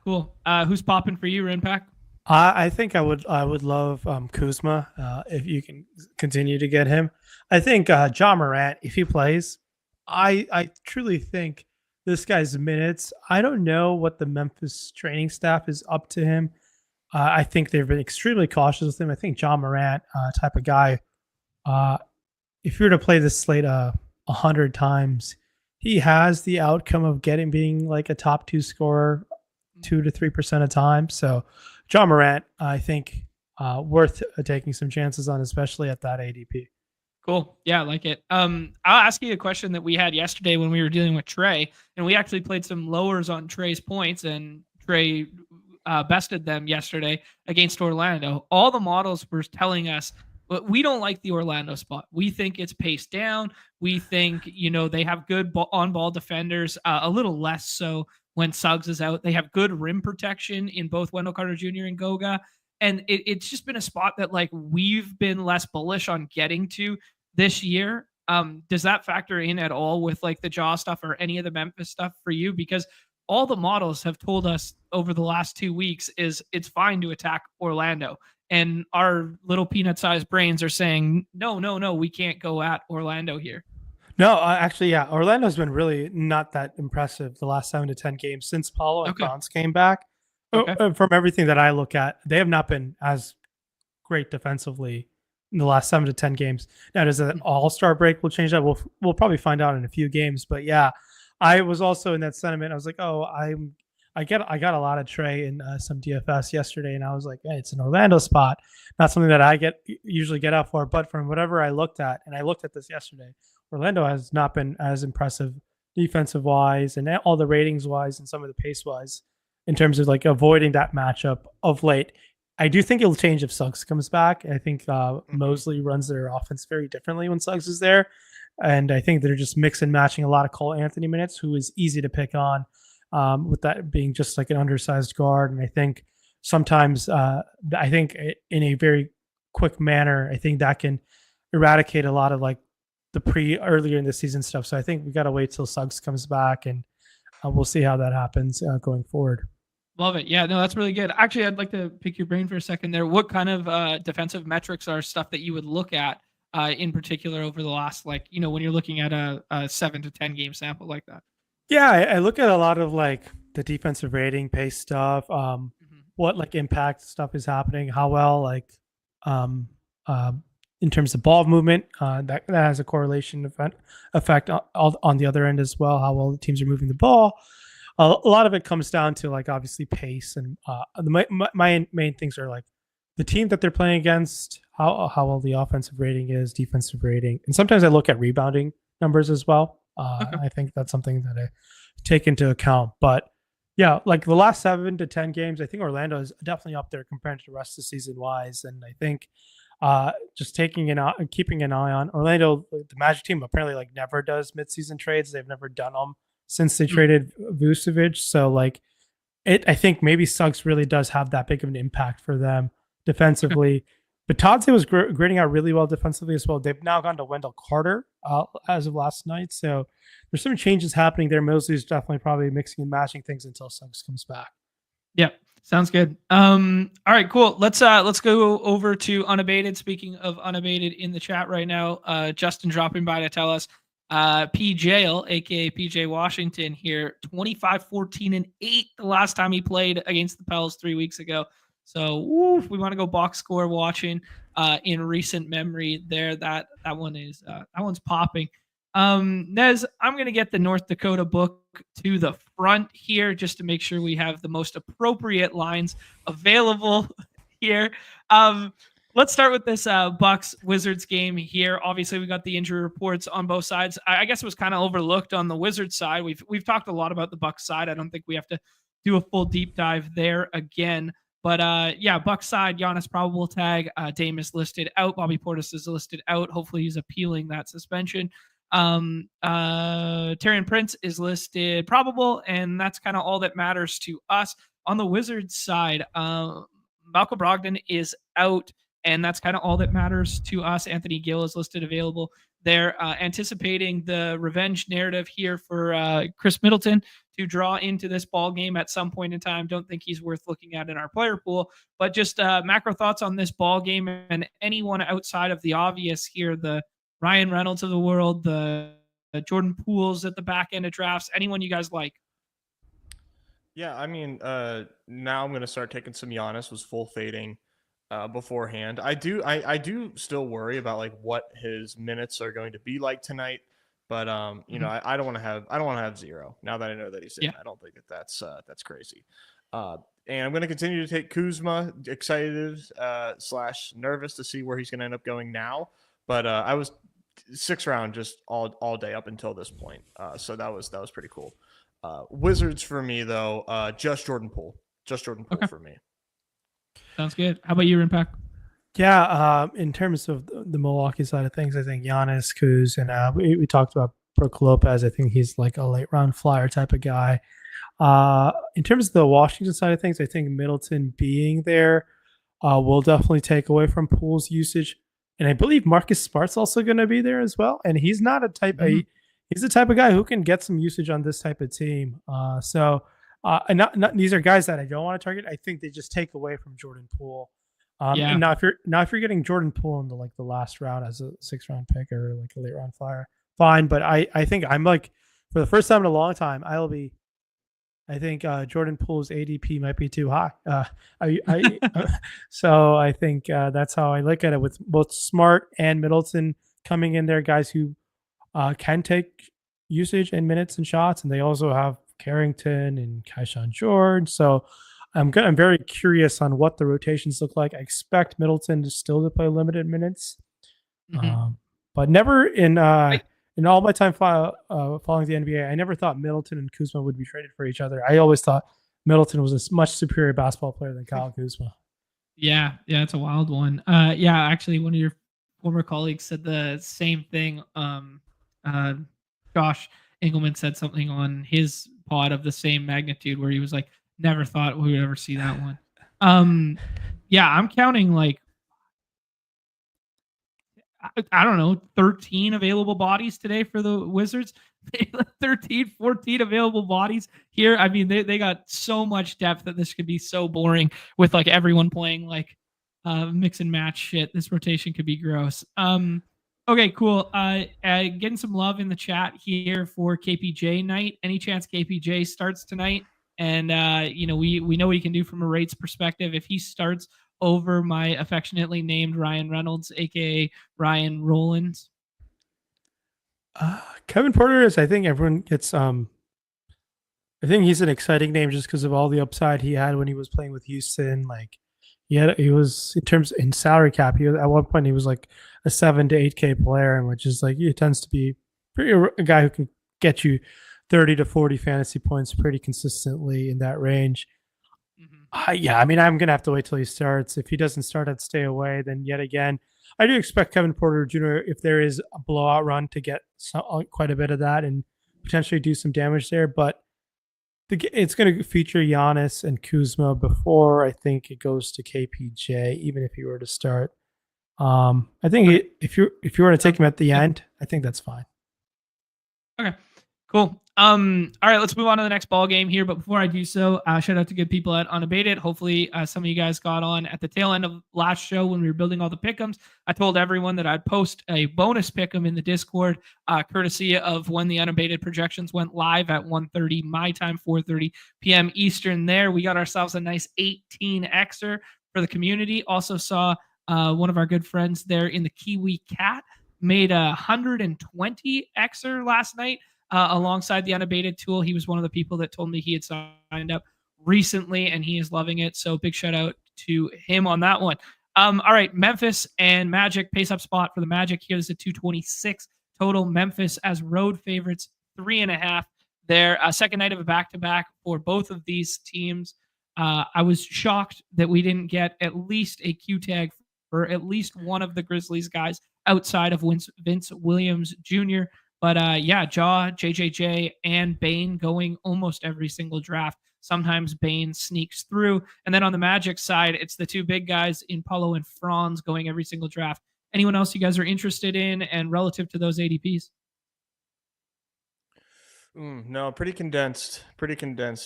Cool. Who's popping for you, RynPak? I think I would love Kuzma if you can continue to get him. I think Ja Morant, if he plays, I truly think this guy's minutes. I don't know what the Memphis training staff is up to him. I think they've been extremely cautious with him. I think Ja Morant, type of guy, if you were to play this slate 100 times, he has the outcome of being like a top 2 scorer 2 to 3% of time. So Ja Morant, I think, worth taking some chances on, especially at that ADP. Cool. Yeah, I like it. I'll ask you a question that we had yesterday when we were dealing with Trey, and we actually played some lowers on Trey's points, and Trey bested them yesterday against Orlando. All the models were telling us, but we don't like the Orlando spot. We think it's paced down. We think, they have good on-ball defenders, a little less so when Suggs is out. They have good rim protection in both Wendell Carter Jr. and Goga. And it's just been a spot that like we've been less bullish on getting to this year. Does that factor in at all with like the Jaw stuff or any of the Memphis stuff for you? Because all the models have told us over the last 2 weeks is it's fine to attack Orlando. And our little peanut-sized brains are saying, no, we can't go at Orlando here. No, actually, yeah, Orlando's been really not that impressive the last 7 to 10 games since Paulo and Okay. Franz came back. Okay. From everything that I look at, they have not been as great defensively in the last 7 to 10 games. Now, does an All-Star break will change that? We'll probably find out in a few games. But yeah, I was also in that sentiment. I was like, oh, I got a lot of Trey in some DFS yesterday, and I was like, hey, it's an Orlando spot, not something that I usually get out for. But from whatever I looked at, and I looked at this yesterday, Orlando has not been as impressive defensive wise and all the ratings wise and some of the pace wise in terms of like avoiding that matchup of late. I do think it'll change if Suggs comes back. I think Mosley runs their offense very differently when Suggs is there. And I think they're just mix and matching a lot of Cole Anthony minutes, who is easy to pick on, with that being just like an undersized guard. And I think sometimes, I think in a very quick manner, I think that can eradicate a lot of like the earlier in the season stuff. So I think we got to wait till Suggs comes back, and we'll see how that happens going forward. Love it. Yeah, no, that's really good. Actually, I'd like to pick your brain for a second there. What kind of defensive metrics are stuff that you would look at in particular over the last, like, when you're looking at a 7 to 10 game sample like that? Yeah, I look at a lot of like the defensive rating, pace stuff, what like impact stuff is happening, how well like in terms of ball movement, that has a correlation effect on the other end as well. How well the teams are moving the ball. A lot of it comes down to like obviously pace, and my main things are like the team that they're playing against, how well the offensive rating is, defensive rating, and sometimes I look at rebounding numbers as well. Okay. I think that's something that I take into account. But yeah, like the last 7 to 10 games, I think Orlando is definitely up there compared to the rest of the season wise. And I think just keeping an eye on Orlando, the Magic team apparently like never does midseason trades. They've never done them since they traded Vucevic. So like I think maybe Suggs really does have that big of an impact for them defensively. But Tadze was grading out really well defensively as well. They've now gone to Wendell Carter as of last night. So there's some changes happening there. Mosley's definitely probably mixing and matching things until Suggs comes back. Yeah, sounds good. All right, cool. Let's go over to Unabated. Speaking of Unabated in the chat right now, Justin dropping by to tell us PJL, aka PJ Washington here, 25, 14, and 8 the last time he played against the Pels 3 weeks ago. So if we want to go box score watching in recent memory there, that one's popping. Nez, I'm going to get the North Dakota book to the front here just to make sure we have the most appropriate lines available here. Let's start with this Bucks Wizards game here. Obviously, we got the injury reports on both sides. I guess it was kind of overlooked on the Wizards side. We've talked a lot about the Bucks side. I don't think we have to do a full deep dive there again. But yeah, Bucks side, Giannis probable tag. Dame is listed out. Bobby Portis is listed out. Hopefully, he's appealing that suspension. Taurean Prince is listed probable, and that's kind of all that matters to us. On the Wizards side, Malcolm Brogdon is out, and that's kind of all that matters to us. Anthony Gill is listed available. They're anticipating the revenge narrative here for Chris Middleton to draw into this ball game at some point in time. Don't think he's worth looking at in our player pool, but just macro thoughts on this ball game and anyone outside of the obvious here, the Ryan Reynolds of the world, the Jordan Pooles at the back end of drafts, anyone you guys like? Yeah, I mean, now I'm going to start taking some Giannis, was full fading beforehand. I do still worry about like what his minutes are going to be like tonight. But you know, I don't want to have zero now that I know that he's in. I don't think that's crazy. And I'm going to continue to take Kuzma, excited / nervous to see where he's going to end up going now. But I was 6th round just all day up until this point. So that was pretty cool. Wizards for me though, just Jordan Poole for me. Sounds good. How about you, RynPak? Yeah, in terms of the Milwaukee side of things, I think Giannis, Kuz, and we talked about Brook Lopez. I think he's like a late round flyer type of guy. In terms of the Washington side of things, I think Middleton being there will definitely take away from Poole's usage. And I believe Marcus Smart's also going to be there as well. And he's not a type he's the type of guy who can get some usage on this type of team. And not these are guys that I don't want to target. I think they just take away from Jordan Poole. And now if you're getting Jordan Poole in the last round as a 6th round pick or like a late round flyer, fine. But I think I'm like, for the first time in a long time, I think Jordan Poole's ADP might be too high. So I think that's how I look at it, with both Smart and Middleton coming in there, guys who can take usage and minutes and shots, and they also have Carrington and Kaishan George. So I'm very curious on what the rotations look like. I expect Middleton to still play limited minutes, but never in all my time following the NBA, I never thought Middleton and Kuzma would be traded for each other. I always thought Middleton was a much superior basketball player than Kyle Kuzma. Yeah, it's a wild one. Yeah, actually, one of your former colleagues said the same thing. Josh Engelman said something on his pod of the same magnitude, where he was like, never thought we would ever see that one. Yeah, I'm counting like, I don't know, 13 available bodies today for the Wizards. 13, 14 available bodies here. I mean, they got so much depth that this could be so boring with like everyone playing like mix and match shit. This rotation could be gross. Okay, cool. Getting some love in the chat here for KPJ night. Any chance KPJ starts tonight? And we know what he can do from a rates perspective. If he starts over my affectionately named Ryan Reynolds, aka Ryan Rollins. Kevin Porter is, I think everyone gets, I think he's an exciting name just because of all the upside he had when he was playing with Houston. Like he was in salary cap. At one point he was like a 7 to 8K player, and which is like, he tends to be a guy who can get you 30 to 40 fantasy points pretty consistently in that range. Yeah, I mean, I'm going to have to wait till he starts. If he doesn't start, I'd stay away. Then yet again, I do expect Kevin Porter Jr., if there is a blowout run, to get quite a bit of that and potentially do some damage there. But it's going to feature Giannis and Kuzma before I think it goes to KPJ, even if he were to start. I think if you were to take him at the end, I think that's fine. Okay. Cool. All right, let's move on to the next ball game here. But before I do so, shout out to good people at Unabated. Hopefully, some of you guys got on at the tail end of last show when we were building all the pick'ems. I told everyone that I'd post a bonus pick'em in the Discord, courtesy of when the Unabated projections went live at 1:30 my time, 4:30 p.m. Eastern. There, we got ourselves a nice 18xer for the community. Also saw one of our good friends there in the Kiwi Cat made a 120 xer last night. Alongside the Unabated tool. He was one of the people that told me he had signed up recently and he is loving it. So big shout out to him on that one. All right, Memphis and Magic, pace up spot for the Magic. Here's a 226 total. Memphis as road favorites, 3.5. Their second night of a back-to-back for both of these teams. I was shocked that we didn't get at least a Q tag for at least one of the Grizzlies guys outside of Vince Williams Jr. But Ja, JJJ, and Bane going almost every single draft. Sometimes Bane sneaks through. And then on the Magic side, it's the two big guys in Paulo and Franz going every single draft. Anyone else you guys are interested in and relative to those ADPs? No, pretty condensed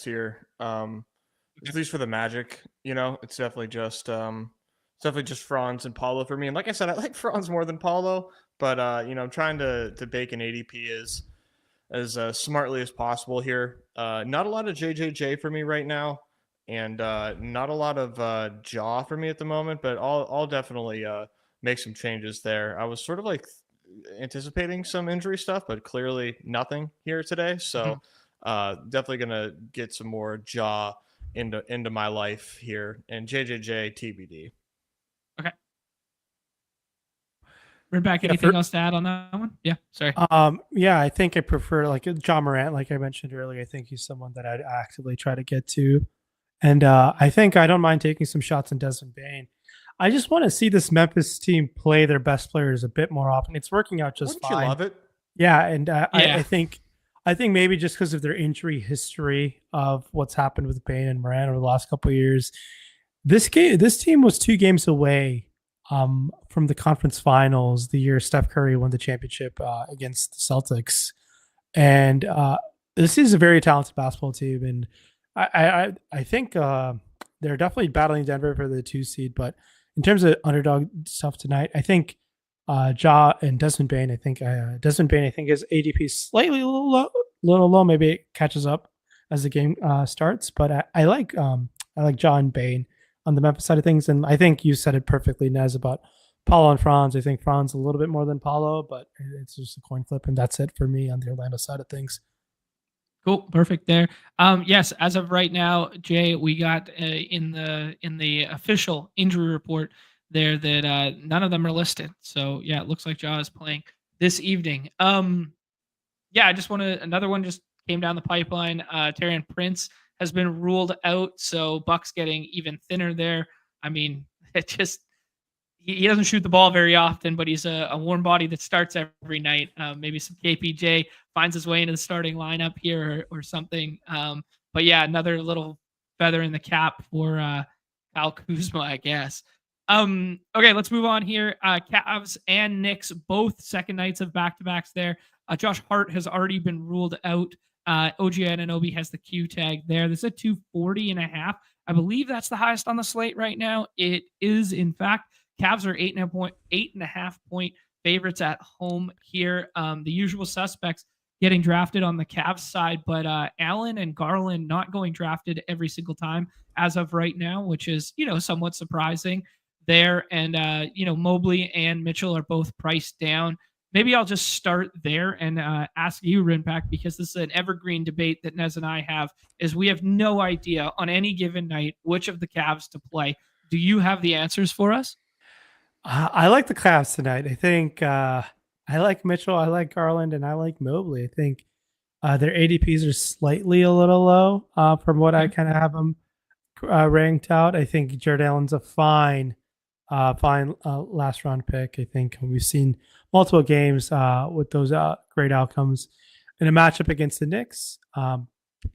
here. At least for the Magic, it's definitely just Franz and Paulo for me. And like I said, I like Franz more than Paulo, but I'm trying to bake an ADP as smartly as possible here. Not a lot of JJJ for me right now, and not a lot of Ja for me at the moment. But I'll definitely make some changes there. I was sort of like anticipating some injury stuff, but clearly nothing here today. So definitely gonna get some more Ja into my life here, and JJJ TBD. Okay. RynPak, anything else to add on that one? Yeah, sorry. Yeah, I think I prefer like John Morant, like I mentioned earlier. I think he's someone that I'd actively try to get to. And I think I don't mind taking some shots on Desmond Bane. I just want to see this Memphis team play their best players a bit more often. It's working out just fine. You love it? Yeah, and I think maybe just because of their injury history of what's happened with Bane and Morant over the last couple of years, this team was 2 games away from the conference finals the year Steph Curry won the championship against the Celtics. And this is a very talented basketball team. And I think they're definitely battling Denver for the 2 seed. But in terms of underdog stuff tonight, I think Ja and Desmond Bain. I think Desmond Bain. I think his ADP is slightly a little low. Maybe it catches up as the game starts. But I like Ja and Bain on the Memphis side of things, and I think you said it perfectly, Nez, about Paulo and Franz. I think Franz a little bit more than Paulo, but it's just a coin flip, and that's it for me on the Orlando side of things. Cool, perfect there. Yes, as of right now, Jay, we got in the official injury report there that none of them are listed. So yeah, it looks like Ja is playing this evening. Yeah, I just want to another one just came down the pipeline. Taurean Prince has been ruled out, so Bucks getting even thinner there. I mean, it just he doesn't shoot the ball very often, but he's a warm body that starts every night. Maybe some KPJ finds his way into the starting lineup here or something. But yeah, another little feather in the cap for Kyle Kuzma, I guess. Okay, let's move on here. Cavs and Knicks, both second nights of back-to-backs there. Josh Hart has already been ruled out. OG Anunoby has the Q tag there. This is a 240.5. I believe that's the highest on the slate right now. It is, in fact. Cavs are 8.5 point favorites at home here. The usual suspects getting drafted on the Cavs side, but Allen and Garland not going drafted every single time as of right now, which is, somewhat surprising there. And, Mobley and Mitchell are both priced down. Maybe I'll just start there and ask you, RynPak, because this is an evergreen debate that Nez and I have, is we have no idea on any given night which of the Cavs to play. Do you have the answers for us? I like the Cavs tonight. I think I like Mitchell, I like Garland, and I like Mobley. I think their ADPs are slightly a little low from what I kind of have them ranked out. I think Jared Allen's a fine last round pick. I think we've seen multiple games with those great outcomes in a matchup against the Knicks,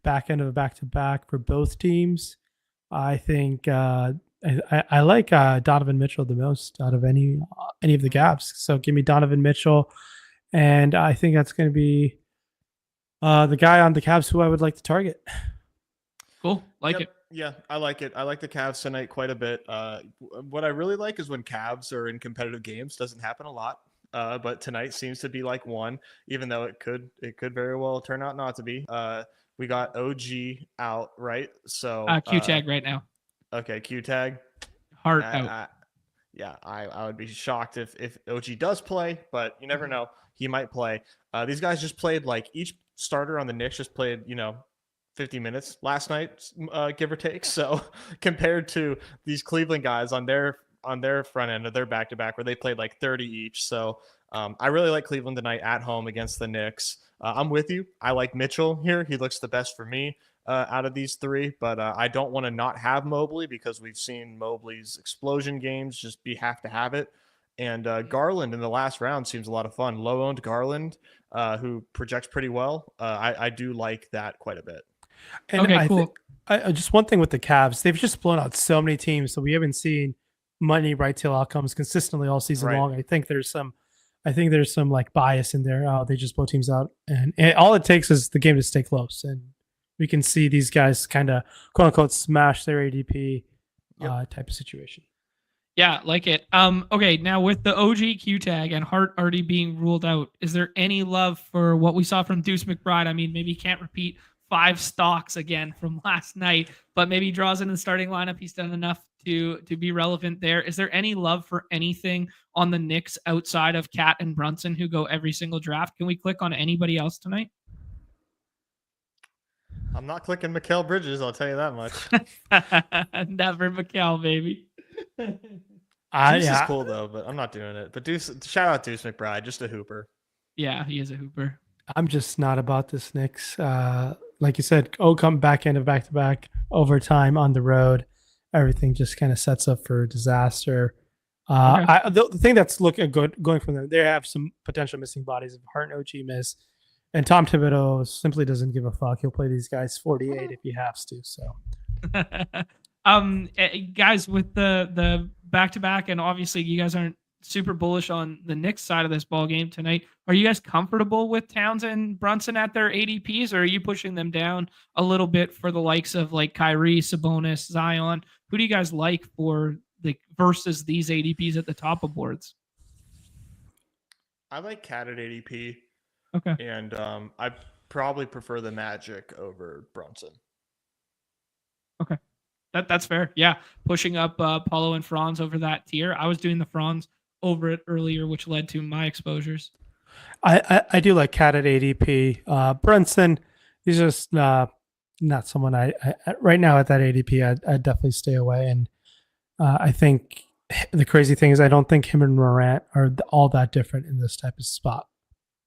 back end of a back-to-back for both teams. I think I like Donovan Mitchell the most out of any of the gaps. So give me Donovan Mitchell, and I think that's going to be the guy on the Cavs who I would like to target. Cool, it. Yeah, I like it. I like the Cavs tonight quite a bit. What I really like is when Cavs are in competitive games. Doesn't happen a lot, but tonight seems to be like one. Even though it could very well turn out not to be. We got OG out, right? So Q tag right now. Okay, Q tag. Hart out. I would be shocked if OG does play, but you never know. He might play. These guys just played, like, each starter on the Knicks just played, 50 minutes last night, give or take. So compared to these Cleveland guys on their front end of their back-to-back where they played like 30 each. So I really like Cleveland tonight at home against the Knicks. I'm with you. I like Mitchell here. He looks the best for me out of these three, but I don't want to not have Mobley because we've seen Mobley's explosion games just have to have it. And Garland in the last round seems a lot of fun. Low-owned Garland, who projects pretty well. I do like that quite a bit. And okay, cool. Just one thing with the Cavs, they've just blown out so many teams, so we haven't seen money right tail outcomes consistently all season long. I think there's some like bias in there. They just blow teams out, and all it takes is the game to stay close, and we can see these guys kind of quote unquote smash their ADP type of situation. Yeah, like it. Okay, now with the OG Q tag and Hart already being ruled out, is there any love for what we saw from Deuce McBride? I mean, maybe he can't repeat 5 stocks again from last night, but maybe he draws in the starting lineup. He's done enough to be relevant there. Is there any love for anything on the Knicks outside of Cat and Brunson, who go every single draft? Can we click on anybody else tonight? I'm not clicking Mikal Bridges, I'll tell you that much. Never Mikal, baby. Deuce is cool though, but I'm not doing it. But shout out Deuce McBride, just a hooper. Yeah, he is a hooper. I'm just not about this Knicks. Like you said, come back end of back-to-back overtime on the road. Everything just kind of sets up for disaster. Okay. The thing that's looking good going from them, they have some potential missing bodies. If Hart and OG miss, and Tom Thibodeau simply doesn't give a fuck. He'll play these guys 48 if he has to. So, guys, with the back-to-back, and obviously you guys aren't super bullish on the Knicks side of this ball game tonight. Are you guys comfortable with Towns and Brunson at their ADPs, or are you pushing them down a little bit for the likes of like Kyrie, Sabonis, Zion? Who do you guys like for the versus these ADPs at the top of boards? I like Cat at ADP, Okay. and I probably prefer the Magic over Brunson. Okay. That's fair. Yeah. Pushing up Paulo and Franz over that tier. I was doing the Franz over it earlier, which led to my exposures. I do like Cat at ADP. Brunson, he's just not someone I right now at that ADP. I'd definitely stay away. And I think the crazy thing is I don't think him and Morant are all that different in this type of spot.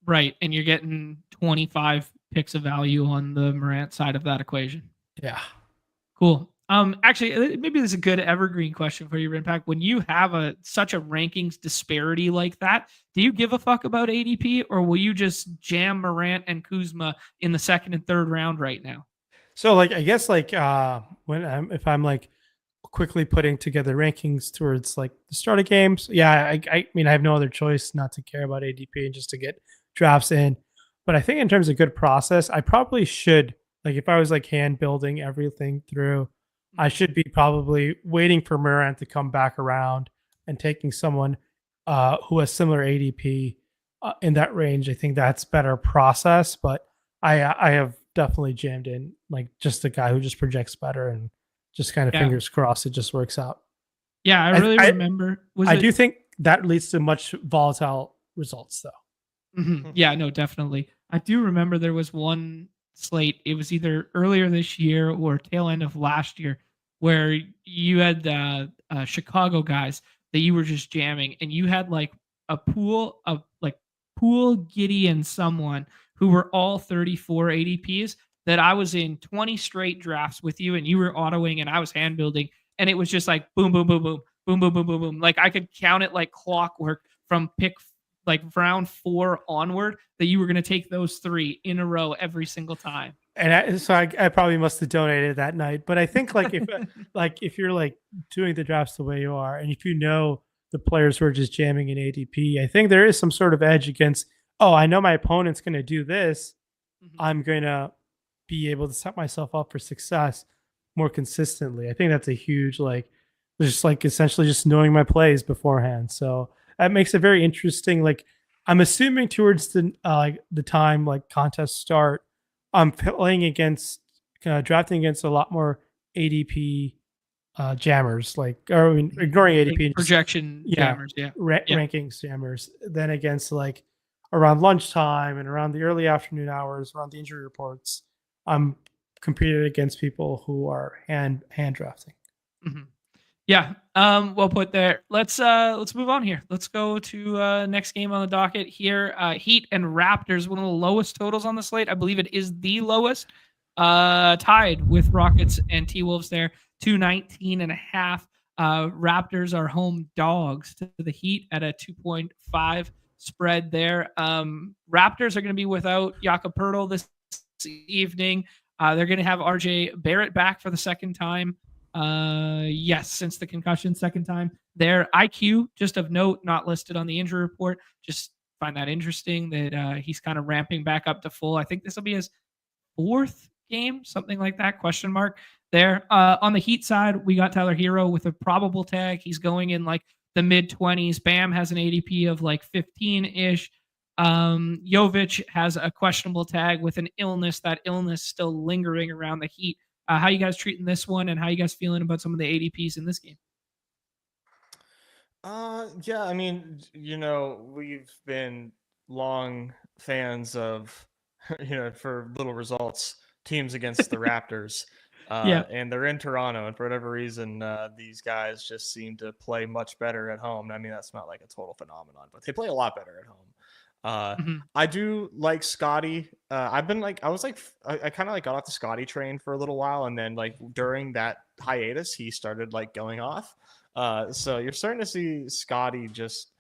Right. And you're getting 25 picks of value on the Morant side of that equation. Yeah. Cool. Actually, maybe this is a good evergreen question for you, RynPak. When you have such a rankings disparity like that, do you give a fuck about ADP, or will you just jam Morant and Kuzma in the second and third round right now? So like I guess like if I'm like quickly putting together rankings towards like the start of games, yeah, I mean I have no other choice not to care about ADP and just to get drafts in. But I think in terms of good process, I probably should, like if I was like hand building everything through, I should be probably waiting for Morant to come back around and taking someone who has similar ADP in that range. I think that's better process. But I have definitely jammed in like just a guy who just projects better and just kind of fingers crossed it just works out. Yeah, I really remember. I do think that leads to much volatile results though. Mm-hmm. Yeah, no, definitely. I do remember there was one slate. It was either earlier this year or tail end of last year where you had Chicago guys that you were just jamming, and you had like a pool of like Poole, Giddy, and someone who were all 34 ADPs that I was in 20 straight drafts with you, and you were autoing and I was hand building, and it was just like boom, boom, boom, boom, boom, boom, boom, boom, boom. Like I could count it like clockwork from pick like round 4 onward that you were going to take those 3 in a row every single time. And I probably must have donated that night. But I think like if you're like doing the drafts the way you are, and if you know the players who are just jamming in ADP, I think there is some sort of edge against, oh, I know my opponent's going to do this. Mm-hmm. I'm going to be able to set myself up for success more consistently. I think that's a huge, like, just like essentially just knowing my plays beforehand. So that makes it very interesting. Like I'm assuming towards the time like contests start, I'm playing against drafting against a lot more ADP jammers, like or I mean, ignoring ADP like projection jammers, rankings jammers. Then against like around lunchtime and around the early afternoon hours, around the injury reports, I'm competing against people who are hand drafting. Mm-hmm. Yeah, well put there. Let's move on here. Let's go to next game on the docket here. Heat and Raptors, one of the lowest totals on the slate. I believe it is the lowest. Tied with Rockets and T-Wolves there, 219.5. Raptors are home dogs to the Heat at a 2.5 spread there. Raptors are going to be without Jakob Poeltl this evening. They're going to have RJ Barrett back for the second time. Yes, since the concussion, second time. Their IQ, just of note, not listed on the injury report. Just find that interesting that he's kind of ramping back up to full. I think this will be his 4th game, something like that, question mark there. On the Heat side, we got Tyler Hero with a probable tag. He's going in like the mid-20s. Bam has an ADP of like 15-ish. Jovic has a questionable tag with an illness. That illness still lingering around the Heat. How you guys treating this one, and how you guys feeling about some of the ADPs in this game? Yeah, I mean, we've been long fans of, for little results, teams against the Raptors. And they're in Toronto, and for whatever reason, these guys just seem to play much better at home. I mean, that's not like a total phenomenon, but they play a lot better at home. I do like Scotty. I kind of like got off the Scotty train for a little while, and then like during that hiatus, he started like going off. So you're starting to see Scotty just,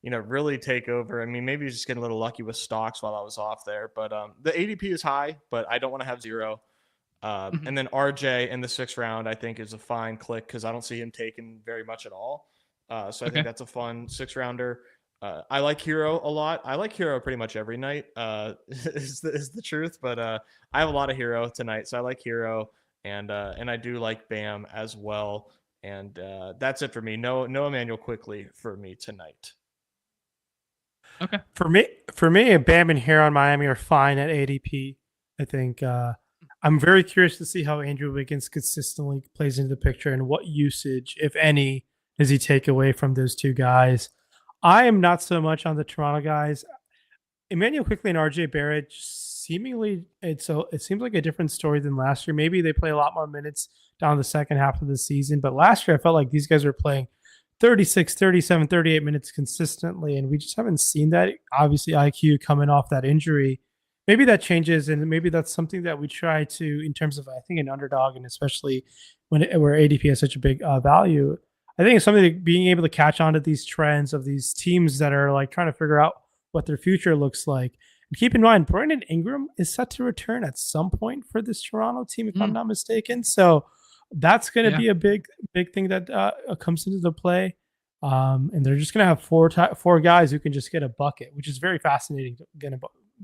really take over. I mean, maybe he's just getting a little lucky with stocks while I was off there, but the ADP is high, but I don't want to have 0. And then RJ in the 6th round, I think is a fine click because I don't see him taking very much at all. So I think that's a fun 6th rounder. I like Hero a lot. I like Hero pretty much every night, is the truth. But I have a lot of Hero tonight, so I like Hero, and I do like Bam as well. And that's it for me. No Emmanuel Quickly for me tonight. Okay. For me, Bam and Hero on Miami are fine at ADP. I think I'm very curious to see how Andrew Wiggins consistently plays into the picture and what usage, if any, does he take away from those two guys. I am not so much on the Toronto guys. Emmanuel Quickly and RJ Barrett seemingly it seems like a different story than last year. Maybe they play a lot more minutes down the second half of the season, but last year I felt like these guys were playing 36, 37, 38 minutes consistently, and we just haven't seen that. Obviously, IQ coming off that injury. Maybe that changes, and maybe that's something that we try to, in terms of, I think, an underdog, and especially where ADP has such a big value. I think it's something that being able to catch on to these trends of these teams that are like trying to figure out what their future looks like. And keep in mind, Brandon Ingram is set to return at some point for this Toronto team, if I'm not mistaken. So that's going to be a big thing that comes into the play. And they're just going to have four guys who can just get a bucket, which is very fascinating. Going to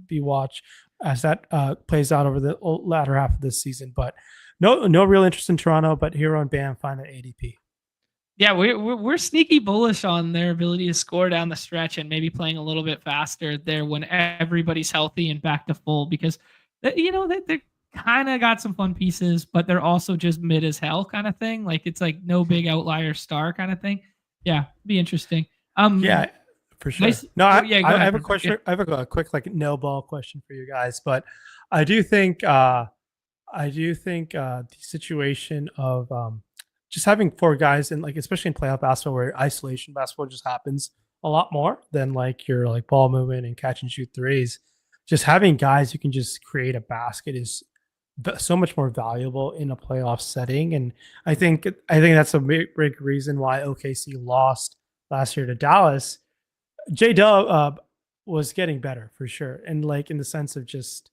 be watched as that plays out over the latter half of this season. But no real interest in Toronto. But Hero and Bam find at ADP. Yeah, we're sneaky bullish on their ability to score down the stretch and maybe playing a little bit faster there when everybody's healthy and back to full, because they kind of got some fun pieces, but they're also just mid as hell kind of thing. Like it's like no big outlier star kind of thing. Yeah, be interesting. Yeah, for sure. Nice. No, I I have a question. Yeah. I have a quick like no ball question for you guys, but I do think the situation of just having four guys and like especially in playoff basketball where isolation basketball just happens a lot more than like your like ball movement and catch and shoot threes. Just having guys who can just create a basket is so much more valuable in a playoff setting, and I think that's a big reason why OKC lost last year to Dallas. J-Dub was getting better for sure, and like in the sense of just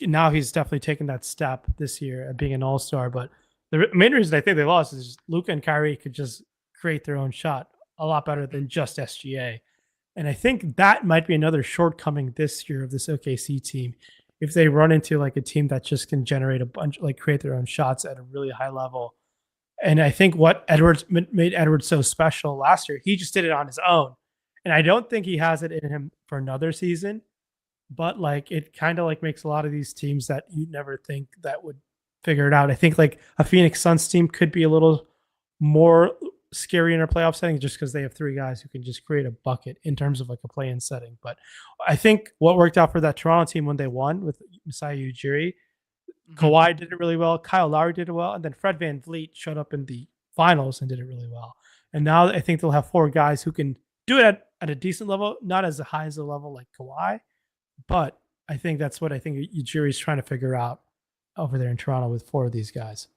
now he's definitely taken that step this year at being an all-star. But the main reason I think they lost is Luka and Kyrie could just create their own shot a lot better than just SGA. And I think that might be another shortcoming this year of this OKC team. If they run into like a team that just can generate a bunch, like create their own shots at a really high level. And I think what made Edwards so special last year, he just did it on his own. And I don't think he has it in him for another season, but like it kind of like makes a lot of these teams that you never think that would figure it out. I think like a Phoenix Suns team could be a little more scary in a playoff setting just because they have three guys who can just create a bucket in terms of like a play-in setting. But I think what worked out for that Toronto team when they won with Masai Ujiri, Kawhi did it really well, Kyle Lowry did it well, and then Fred VanVleet showed up in the finals and did it really well. And now I think they'll have four guys who can do it at a decent level, not as high as a level like Kawhi, but I think that's what I think Ujiri's trying to figure out over there in Toronto with four of these guys.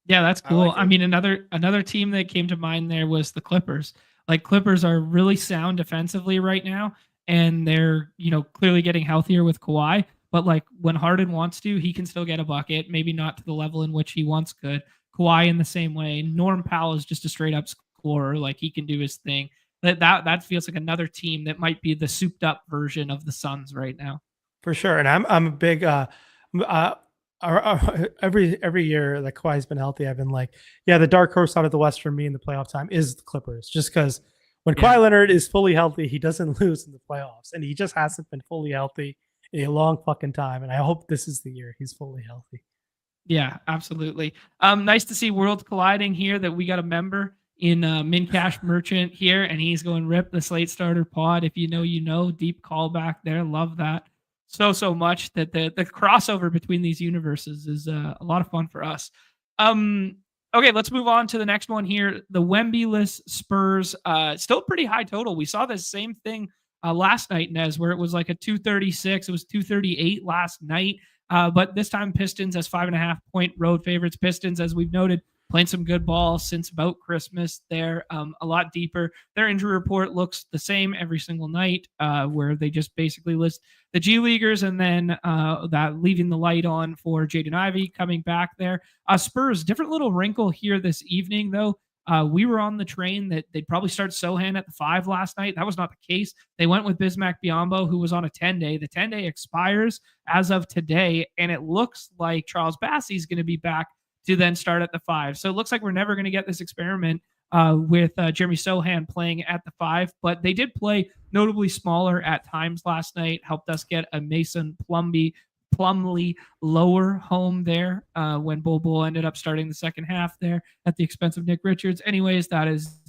Yeah, that's cool. I mean, another team that came to mind there was the Clippers. Like Clippers are really sound defensively right now, and they're, clearly getting healthier with Kawhi. But like when Harden wants to, he can still get a bucket, maybe not to the level in which he once could. Kawhi in the same way. Norm Powell is just a straight up scorer. Like he can do his thing. That feels like another team that might be the souped up version of the Suns right now. For sure. And I'm a big every year that Kawhi's been healthy, I've been like, yeah, the dark horse out of the West for me in the playoff time is the Clippers. Just because when Kawhi Leonard is fully healthy, he doesn't lose in the playoffs, and he just hasn't been fully healthy in a long fucking time. And I hope this is the year he's fully healthy. Yeah, absolutely. Nice to see worlds colliding here. That we got a member in Min Cash Merchant here, and he's going rip the Slate Starter Pod. If you know, deep callback there. Love that. So much that the crossover between these universes is a lot of fun for us. Okay, let's move on to the next one here. The Wemby-less Spurs, still pretty high total. We saw the same thing last night, Nez, where it was like a 236. It was 238 last night. But this time Pistons as 5.5 point road favorites. Pistons, as we've noted, playing some good ball since about Christmas. They're a lot deeper. Their injury report looks the same every single night, where they just basically list the G Leaguers and then that leaving the light on for Jaden Ivey coming back there. Spurs, different little wrinkle here this evening, though. We were on the train that they'd probably start Sohan at the 5 last night. That was not the case. They went with Bismack Biyombo, who was on a 10-day. The 10-day expires as of today, and it looks like Charles Bassey's going to be back to then start at the 5. So it looks like we're never going to get this experiment with Jeremy Sohan playing at the 5, but they did play notably smaller at times last night, helped us get a Mason Plumlee lower home there when Bull ended up starting the second half there at the expense of Nick Richards. Anyways, that is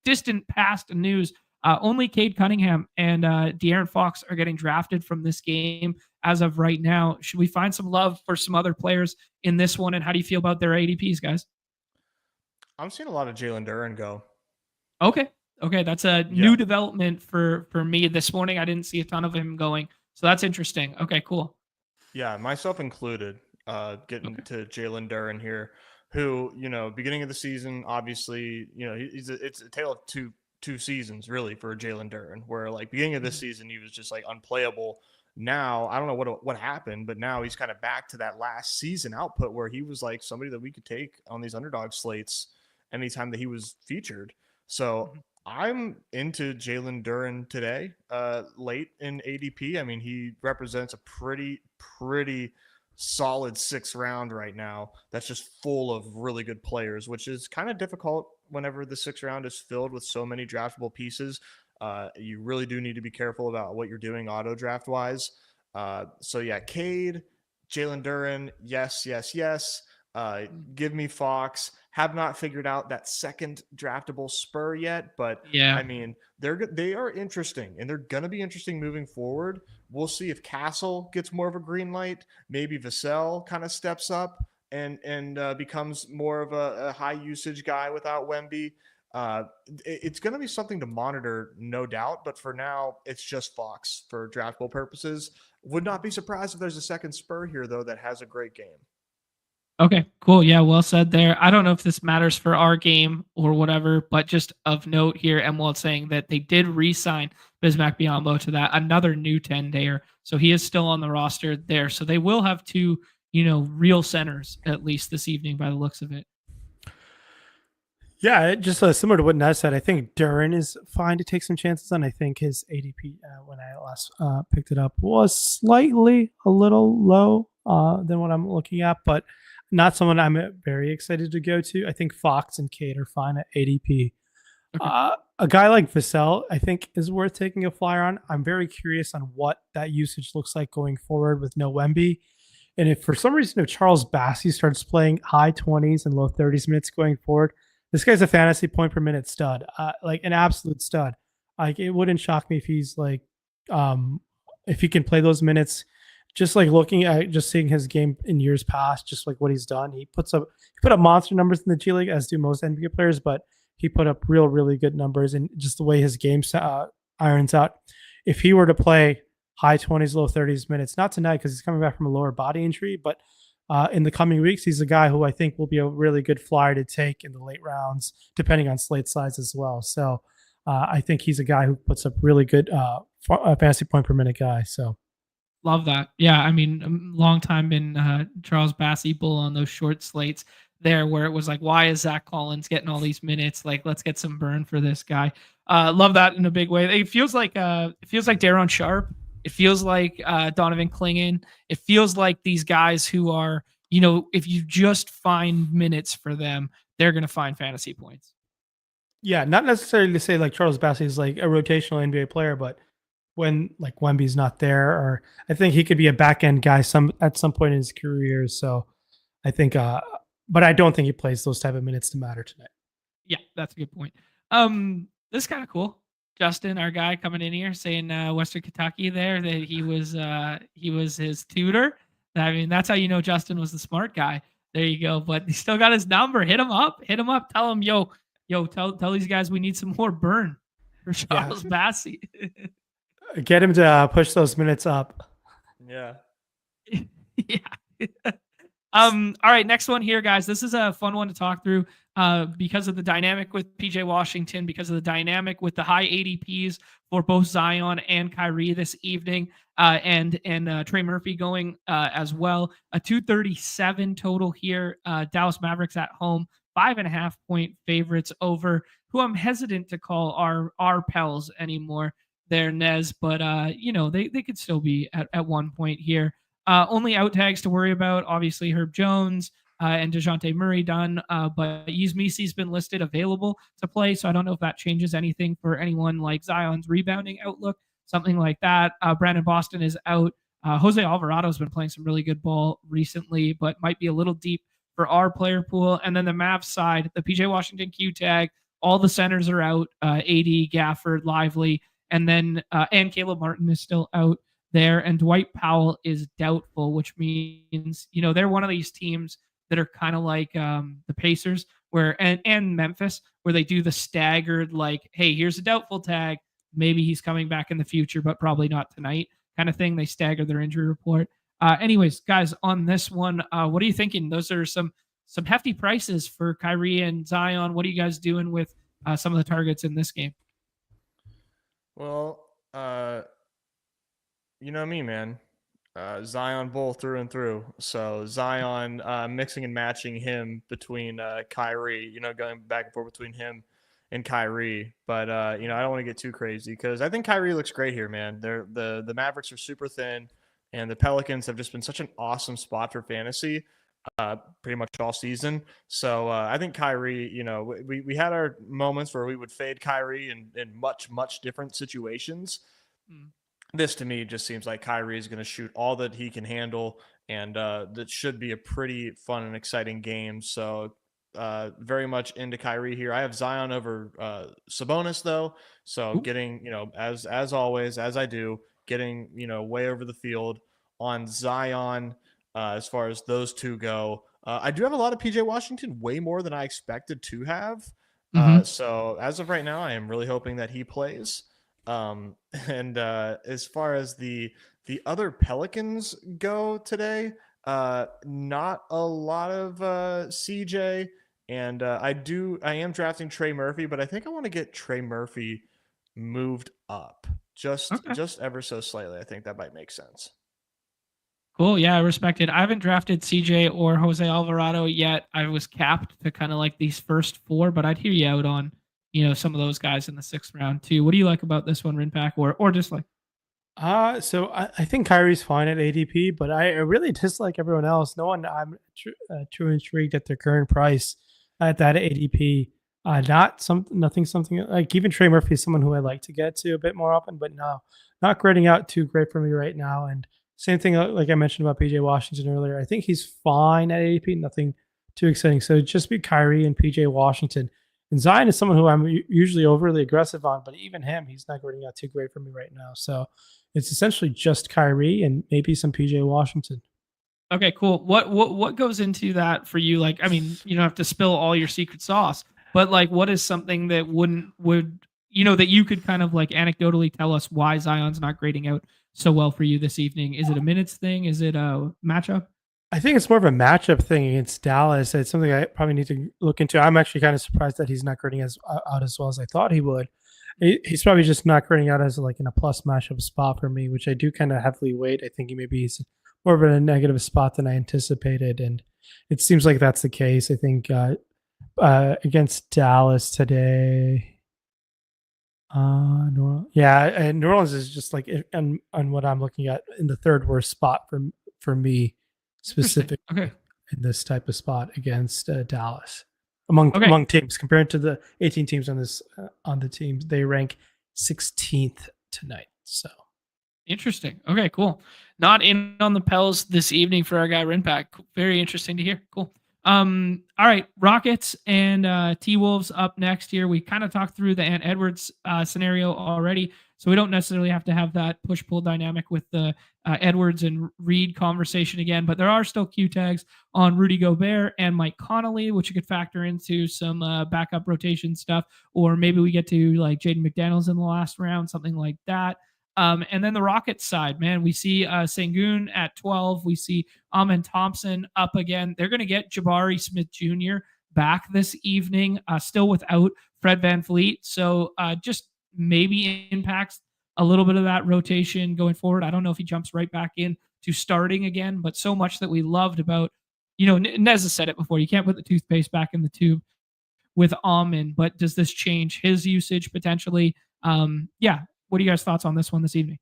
distant past news. Only Cade Cunningham and De'Aaron Fox are getting drafted from this game as of right now. Should we find some love for some other players in this one? And how do you feel about their ADPs, guys? I'm seeing a lot of Jalen Duren go. Okay. That's a new development for me this morning. I didn't see a ton of him going. So that's interesting. Okay, cool. Yeah, myself included, getting to Jalen Duren here, who, beginning of the season, obviously, it's a tale of two seasons really for Jalen Duren, where like beginning of this season, he was just like unplayable. Now, I don't know what happened, but now he's kind of back to that last season output where he was like somebody that we could take on these underdog slates anytime that he was featured. So I'm into Jalen Duren today, late in ADP. I mean, he represents a pretty solid 6th round right now. That's just full of really good players, which is kind of difficult whenever the 6th round is filled with so many draftable pieces. You really do need to be careful about what you're doing auto draft wise. So yeah, Cade, Jalen Duren, yes. Give me Fox. Have not figured out that second draftable Spur yet, but yeah, I mean, they are interesting, and they're going to be interesting moving forward. We'll see if Castle gets more of a green light. Maybe Vassell kind of steps up and becomes more of a high usage guy without Wemby. It's going to be something to monitor, no doubt. But for now, it's just Fox for draftable purposes. Would not be surprised if there's a second Spur here, though, that has a great game. Okay, cool. Yeah, well said there. I don't know if this matters for our game or whatever, but just of note here, Emwald saying that they did re-sign Bismack Biyombo to that another new 10-dayer. So he is still on the roster there. So they will have two, real centers at least this evening by the looks of it. Yeah, just similar to what Nez said, I think Duren is fine to take some chances on. I think his ADP, when I last picked it up, was slightly a little low than what I'm looking at, but not someone I'm very excited to go to. I think Fox and Cade are fine at ADP. Okay. A guy like Vassell, I think, is worth taking a flyer on. I'm very curious on what that usage looks like going forward with no Wemby. And if for some reason Charles Bassey starts playing high 20s and low 30s minutes going forward, this guy's a fantasy point per minute stud, like an absolute stud. Like it wouldn't shock me if he's like, if he can play those minutes. Just like looking at just seeing his game in years past, just like what he's done, he put up monster numbers in the G League, as do most NBA players, but he put up really good numbers, and just the way his game irons out. If he were to play high 20s, low 30s minutes, not tonight because he's coming back from a lower body injury, but in the coming weeks, he's a guy who I think will be a really good flyer to take in the late rounds, depending on slate size as well. So I think he's a guy who puts up really good fantasy point per minute guy. So. Love that. Yeah, I mean, long time been Charles Bassey bull on those short slates there where it was like, why is Zach Collins getting all these minutes? Like, let's get some burn for this guy. Love that in a big way. It feels like Daron Sharp. It feels like Donovan Clingan. It feels like these guys who are, if you just find minutes for them, they're going to find fantasy points. Yeah, not necessarily to say like Charles Bassey is like a rotational NBA player, but when like Wemby's not there, or I think he could be a back end guy at some point in his career. So I think, but I don't think he plays those type of minutes to matter tonight. Yeah, that's a good point. This is kind of cool. Justin, our guy coming in here saying Western Kentucky there, that he was his tutor. I mean, that's how you know Justin was the smart guy. There you go. But he still got his number. Hit him up. Tell him, tell these guys we need some more burn for Charles Bassey. Get him to push those minutes up. Yeah. Yeah. All right, next one here, guys. This is a fun one to talk through because of the dynamic with PJ Washington, because of the dynamic with the high ADPs for both Zion and Kyrie this evening, and Trey Murphy going as well. A 237 total here. Dallas Mavericks at home, 5.5 point favorites over who I'm hesitant to call our pals anymore. There, Nez, but they could still be at 1 point here. Only out tags to worry about, obviously Herb Jones, and DeJounte Murray done. But Yzmisi's been listed available to play, so I don't know if that changes anything for anyone like Zion's rebounding outlook, something like that. Brandon Boston is out. Jose Alvarado's been playing some really good ball recently, but might be a little deep for our player pool. And then the Mavs side, the PJ Washington Q tag, all the centers are out. AD, Gafford, Lively, and then and Caleb Martin is still out there, and Dwight Powell is doubtful, which means they're one of these teams that are kind of like the Pacers, where and Memphis, where they do the staggered like, hey, here's a doubtful tag, maybe he's coming back in the future, but probably not tonight, kind of thing. They stagger their injury report. Anyways, guys, on this one, what are you thinking? Those are some hefty prices for Kyrie and Zion. What are you guys doing with some of the targets in this game? Well, you know me, man. Zion bull through and through. So Zion, mixing and matching him between Kyrie, going back and forth between him and Kyrie. But I don't want to get too crazy because I think Kyrie looks great here, man. The Mavericks are super thin, and the Pelicans have just been such an awesome spot for fantasy pretty much all season. So I think Kyrie, we had our moments where we would fade Kyrie in much different situations. This to me just seems like Kyrie is going to shoot all that he can handle, and that should be a pretty fun and exciting game. So very much into Kyrie here. I have Zion over Sabonis though, so getting as always, as I do, getting way over the field on Zion as far as those two go. I do have a lot of PJ Washington, way more than I expected to have. So as of right now, I am really hoping that he plays. And as far as the other Pelicans go today, not a lot of CJ, and I am drafting Trey Murphy, but I think I want to get Trey Murphy moved up just ever so slightly. I think that might make sense. Cool. Yeah, I respect it. I haven't drafted CJ or Jose Alvarado yet. I was capped to kind of like these first four, but I'd hear you out on some of those guys in the 6th round too. What do you like about this one, RynPak, or dislike? So I think Kyrie's fine at ADP, but I really dislike everyone else. No one. I'm too intrigued at their current price at that ADP. Nothing something like even Trey Murphy is someone who I like to get to a bit more often, but no, not grading out too great for me right now. And same thing like I mentioned about PJ Washington earlier. I think he's fine at ADP, nothing too exciting. So just be Kyrie and PJ Washington. And Zion is someone who I'm usually overly aggressive on, but even him, he's not grading out too great for me right now. So it's essentially just Kyrie and maybe some PJ Washington. Okay, cool. What goes into that for you? Like, I mean, you don't have to spill all your secret sauce, but like, what is something that would that you could kind of like anecdotally tell us why Zion's not grading out so well for you this evening? Is it a minutes thing? Is it a matchup? I think it's more of a matchup thing against Dallas. It's something I probably need to look into. I'm actually kind of surprised that he's not grading out as well as I thought he would. He's probably just not grading out as like in a plus matchup spot for me, which I do kind of heavily weight. I think he's more of a negative spot than I anticipated, and it seems like that's the case. I think against Dallas today. New Orleans is just like on what I'm looking at in the 3rd worst spot for me specific in this type of spot against Dallas among teams compared to the 18 teams on the teams. They rank 16th tonight. So interesting. Okay, cool. Not in on the Pels this evening for our guy RynPak. Very interesting to hear. Cool. All right, Rockets and T-Wolves up next here. We kind of talked through the Ant Edwards scenario already, so we don't necessarily have to have that push-pull dynamic with the Edwards and Reed conversation again, but there are still Q tags on Rudy Gobert and Mike Conley, which you could factor into some backup rotation stuff, or maybe we get to like Jaden McDaniels in the last round, something like that. And then the Rockets side, man, we see Sengun at 12. We see Amen Thompson up again. They're going to get Jabari Smith Jr. back this evening, still without Fred VanVleet. So just maybe impacts a little bit of that rotation going forward. I don't know if he jumps right back in to starting again, but so much that we loved about, Nez has said it before, you can't put the toothpaste back in the tube with Amen, but does this change his usage potentially? What are you guys' thoughts on this one this evening?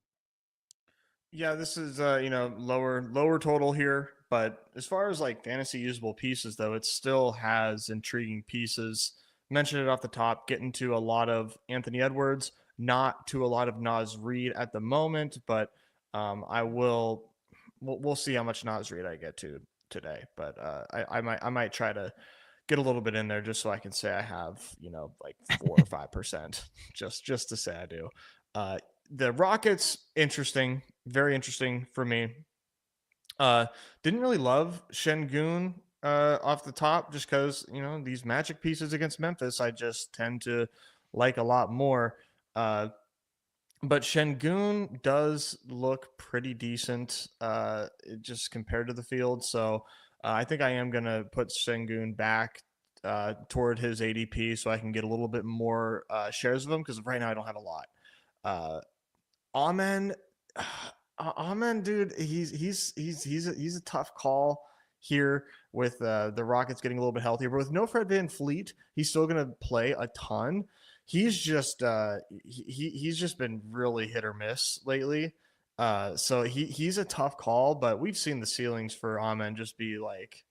Yeah, this is lower total here, But as far as like fantasy usable pieces, though, it still has intriguing pieces. Mentioned it off the top, getting to a lot of Anthony Edwards, not to a lot of Naz Reid at the moment, but we'll see how much Naz Reid I get to today. But I might try to get a little bit in there just so I can say I have, like 4 or 5%, just to say I do. The Rockets, interesting, very interesting for me. Didn't really love Şengün off the top just because, these Magic pieces against Memphis, I just tend to like a lot more. But Şengün does look pretty decent just compared to the field. So I think I am going to put Şengün back toward his ADP so I can get a little bit more shares of him because right now I don't have a lot. Amen. Amen, dude, he's a tough call here with the Rockets getting a little bit healthier, but with no Fred VanVleet, he's still going to play a ton. He's just he's just been really hit or miss lately. So he's a tough call, but we've seen the ceilings for Amen just be like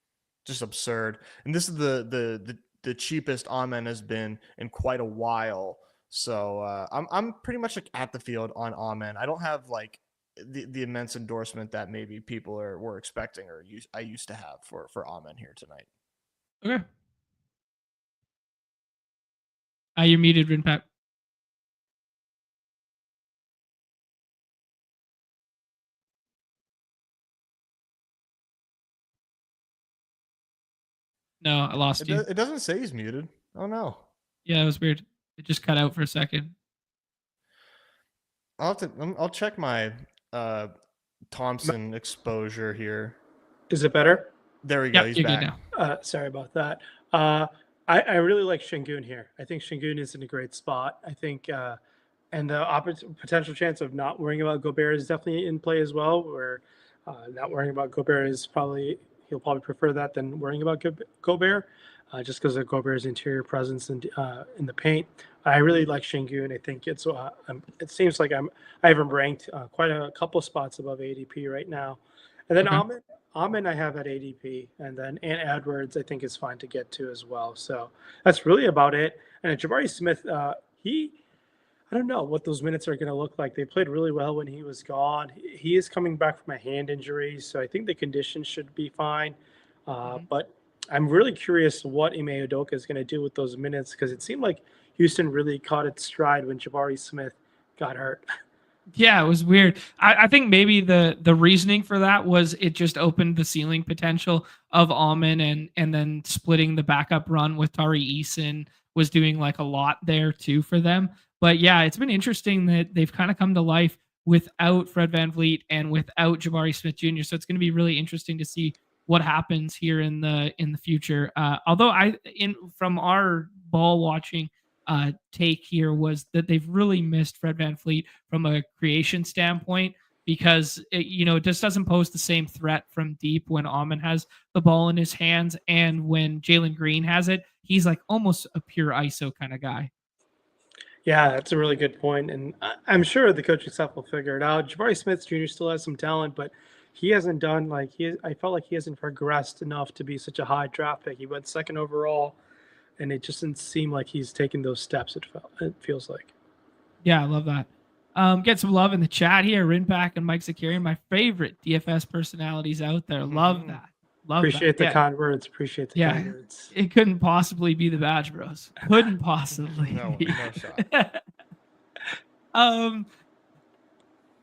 just absurd. And this is the cheapest Amen has been in quite a while. So I'm pretty much like at the field on Amen. I don't have like the immense endorsement that maybe people were expecting or I used to have for Amen here tonight. Okay. You're muted, RynPak. No, I lost you. It doesn't say he's muted. Oh no. Yeah, it was weird. It just cut out for a second. I'll check my Thompson exposure here. Is it better? There we go. Yep, He's back. Good now. Sorry about that. I really like Şengün here. I think Şengün is in a great spot. I think, and the potential chance of not worrying about Gobert is definitely in play as well. Where not worrying about Gobert is he'll probably prefer that than worrying about Gobert, just because of Gobert's interior presence in the paint. I really like Şengün. I think it seems like I have him ranked quite a couple spots above ADP right now, and then Okay. Amen I have at ADP, and then Edwards I think is fine to get to as well. So that's really about it. And Jabari Smith, I don't know what those minutes are going to look like. They played really well when he was gone. He is coming back from a hand injury, so I think the conditions should be fine. But I'm really curious what Ime Udoka is going to do with those minutes because it seemed like Houston really caught its stride when Jabari Smith got hurt. Yeah, it was weird. I think maybe the reasoning for that was it just opened the ceiling potential of Amen and then splitting the backup run with Tari Eason was doing like a lot there too for them. But yeah, it's been interesting that they've kind of come to life without Fred VanVleet and without Jabari Smith Jr. So it's going to be really interesting to see what happens here in the future. Although from our ball watching take here was that they've really missed Fred VanVleet from a creation standpoint because it just doesn't pose the same threat from deep when Amen has the ball in his hands, and when Jalen Green has it, he's like almost a pure ISO kind of guy. Yeah, that's a really good point, and I'm sure the coaching staff will figure it out. Jabari Smith Jr. still has some talent, but he hasn't done I felt like he hasn't progressed enough to be such a high draft pick. He went second overall, and it just didn't seem like he's taking those steps. It feels like. Yeah, I love that. Get some love in the chat here. RynPak and Mike Zakarian, my favorite DFS personalities out there. Love that. Appreciate the kind words. Appreciate the kind words. It couldn't possibly be the BadgeBros. Couldn't possibly. No shot.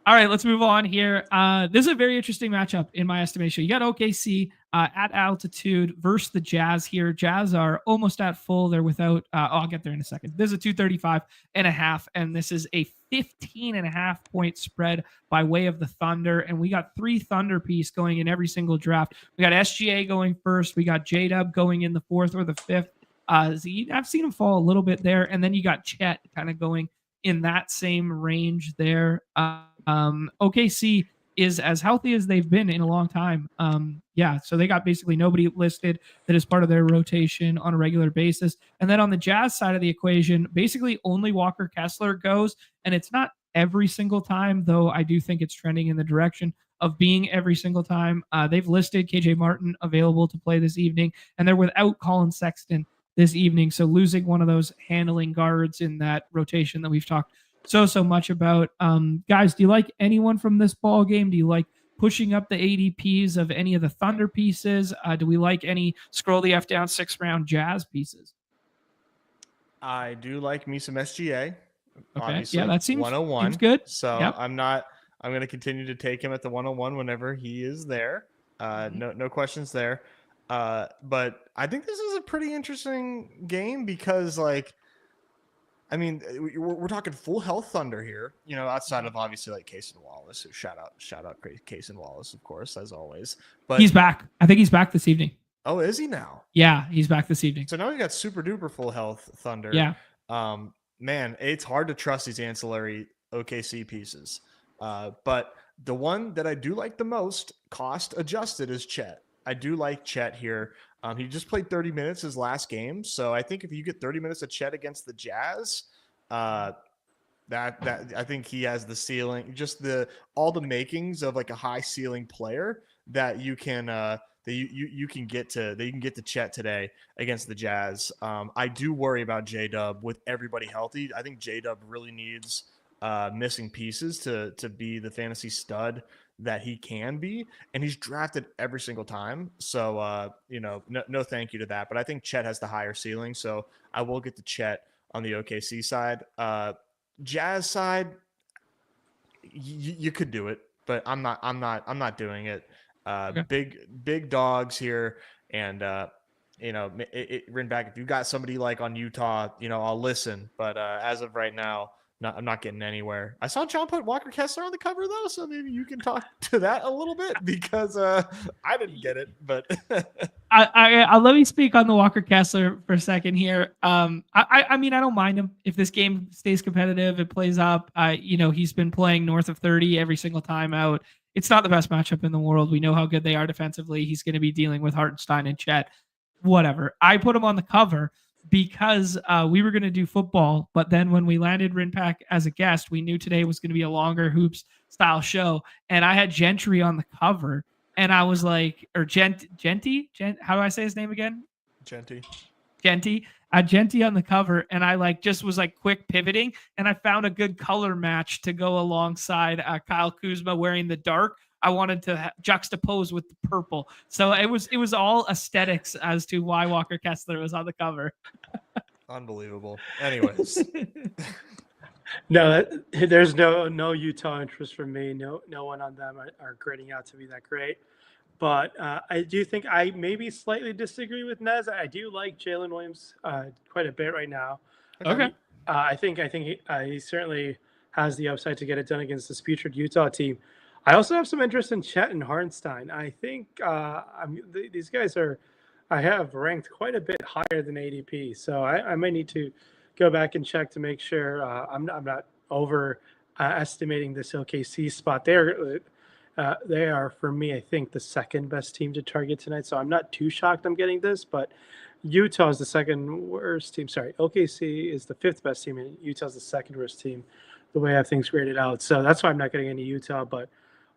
All right, let's move on here. This is a very interesting matchup in my estimation. You got OKC at altitude versus the Jazz here. Jazz are almost at full. They're without, I'll get there in a second. This is a 235.5, and this is a 15.5 point spread by way of the Thunder. And we got 3 Thunder piece going in every single draft. We got SGA going first. We got J-Dub going in the 4th or the 5th. I've seen him fall a little bit there. And then you got Chet kind of going in that same range there. OKC is as healthy as they've been in a long time. So they got basically nobody listed that is part of their rotation on a regular basis. And then on the Jazz side of the equation, basically only Walker Kessler goes, and it's not every single time, though I do think it's trending in the direction of being every single time. They've listed KJ Martin available to play this evening, and they're without Colin Sexton this evening. So losing one of those handling guards in that rotation that we've talked so much about. Guys, do you like anyone from this ball game? Do you like pushing up the ADPs of any of the Thunder pieces? Do we like any scroll the F down 6th round Jazz pieces? I do like me some SGA. Okay. Obviously, Yeah, that seems 101. Seems good. So Yep. I'm going to continue to take him at the 101 whenever he is there. No questions there. But I think this is a pretty interesting game because, like, I mean, we're talking full health Thunder here, you know, outside of obviously like Case and Wallace. Who shout out Case and Wallace, of course, as always. But he's back. I think he's back this evening. Oh, is he now? Yeah, he's back this evening. So now we got super duper full health Thunder. Yeah. Man, it's hard to trust these ancillary OKC pieces. But the one that I do like the most, cost adjusted, is Chet. I do like Chet here. He just played 30 minutes his last game. So I think if you get 30 minutes of Chet against the Jazz, that I think he has the ceiling, just all the makings of like a high ceiling player that you can you can get to Chet today against the Jazz. I do worry about J-Dub with everybody healthy. I think J-Dub really needs missing pieces to be the fantasy stud that he can be, and he's drafted every single time. So no thank you to that. But I think Chet has the higher ceiling, so I will get to Chet on the OKC side. Jazz side, you could do it, but I'm not doing it. Okay. Big dogs here, and RynPak, if you got somebody like on Utah, I'll listen. But as of right now, I'm not getting anywhere. I saw John put Walker Kessler on the cover though, so maybe you can talk to that a little bit because I didn't get it. But I'll let me speak on the Walker Kessler for a second here. I mean, I don't mind him if this game stays competitive. It plays up. He's been playing north of 30 every single time out. It's not the best matchup in the world. We know how good they are defensively. He's going to be dealing with Hartenstein and Chet. Whatever. I put him on the cover because we were going to do football, but then when we landed RynPak as a guest, we knew today was going to be a longer hoops style show, and I had Gentry on the cover, and I was like, or Genty, how do I say his name again? Genty. I had Genty on the cover, and I just was quick pivoting, and I found a good color match to go alongside Kyle Kuzma wearing the dark. I wanted to juxtapose with the purple. So it was all aesthetics as to why Walker Kessler was on the cover. Unbelievable. Anyways. No, there's no Utah interest from me. No one on them are grading out to be that great. But I do think I maybe slightly disagree with Nez. I do like Jalen Williams quite a bit right now. Okay. I think he certainly has the upside to get it done against this featured Utah team. I also have some interest in Chet and Hartenstein. I think these guys I have ranked quite a bit higher than ADP. So I might need to go back and check to make sure I'm not over estimating this OKC spot. They are, for me, I think, the second best team to target tonight. So I'm not too shocked I'm getting this, but Utah is the second worst team. Sorry, OKC is the fifth best team, and Utah is the second worst team, the way I have things graded out. So that's why I'm not getting any Utah. But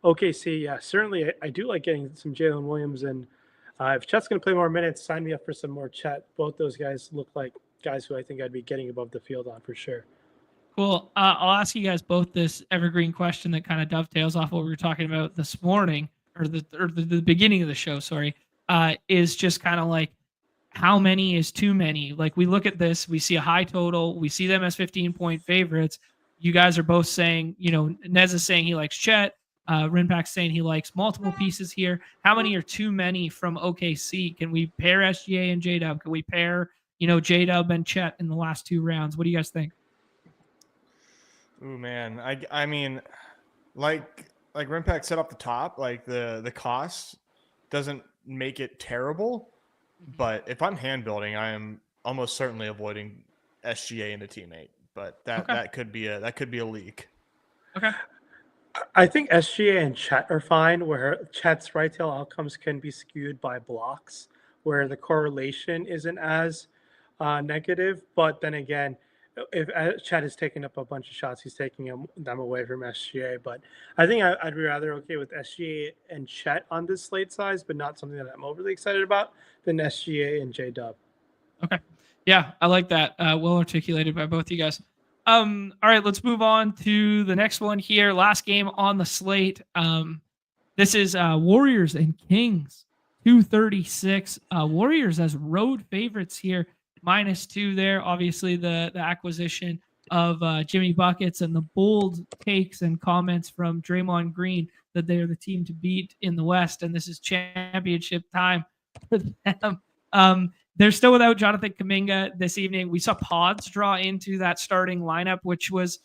OKC, yeah, certainly I do like getting some Jalen Williams. And if Chet's going to play more minutes, sign me up for some more Chet. Both those guys look like guys who I think I'd be getting above the field on for sure. Cool. I'll ask you guys both this evergreen question that kind of dovetails off what we were talking about this morning, or the beginning of the show. Sorry, is just kind of like how many is too many. Like we look at this, we see a high total, we see them as 15-point favorites. You guys are both saying, Nez is saying he likes Chet. RynPak's saying he likes multiple pieces here. How many are too many from OKC? Can we pair SGA and J-Dub? Can we pair, J-Dub and Chet in the last two rounds? What do you guys think? Ooh, man. I mean, like RynPak said off the top, like the cost doesn't make it terrible, but if I'm hand building, I am almost certainly avoiding SGA and a teammate. But that could be a leak. Okay. I think SGA and Chet are fine, where Chet's right tail outcomes can be skewed by blocks, where the correlation isn't as negative. But then again, if Chet is taking up a bunch of shots, he's taking them away from SGA. But I think I'd be rather okay with SGA and Chet on this slate size, but not something that I'm overly excited about than SGA and J Dub. Okay. Yeah, I like that. Well articulated by both you guys. All right, let's move on to the next one here. Last game on the slate. This is Warriors and Kings. 236. Warriors as road favorites here. -2 there. Obviously, the acquisition of Jimmy Buckets and the bold takes and comments from Draymond Green that they are the team to beat in the West, and this is championship time for them. They're still without Jonathan Kuminga this evening. We saw Pods draw into that starting lineup, which was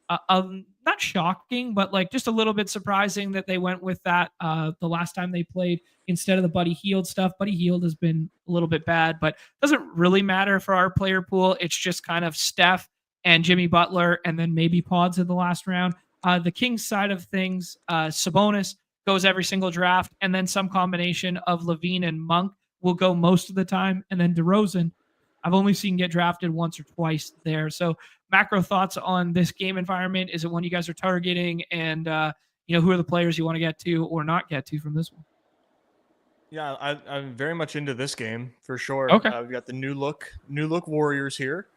not shocking, but like just a little bit surprising that they went with that the last time they played instead of the Buddy Hield stuff. Buddy Hield has been a little bit bad, but doesn't really matter for our player pool. It's just kind of Steph and Jimmy Butler, and then maybe Pods in the last round. The Kings side of things, Sabonis goes every single draft, and then some combination of Levine and Monk will go most of the time, and then DeRozan, I've only seen get drafted once or twice there. So macro thoughts on this game environment. Is it one you guys are targeting? And, who are the players you want to get to or not get to from this one? Yeah, I'm very much into this game for sure. Okay. We've got the new look Warriors here.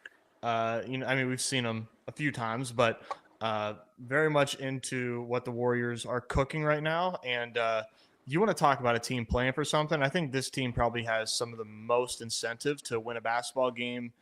We've seen them a few times, but very much into what the Warriors are cooking right now. And you want to talk about a team playing for something? I think this team probably has some of the most incentive to win a basketball game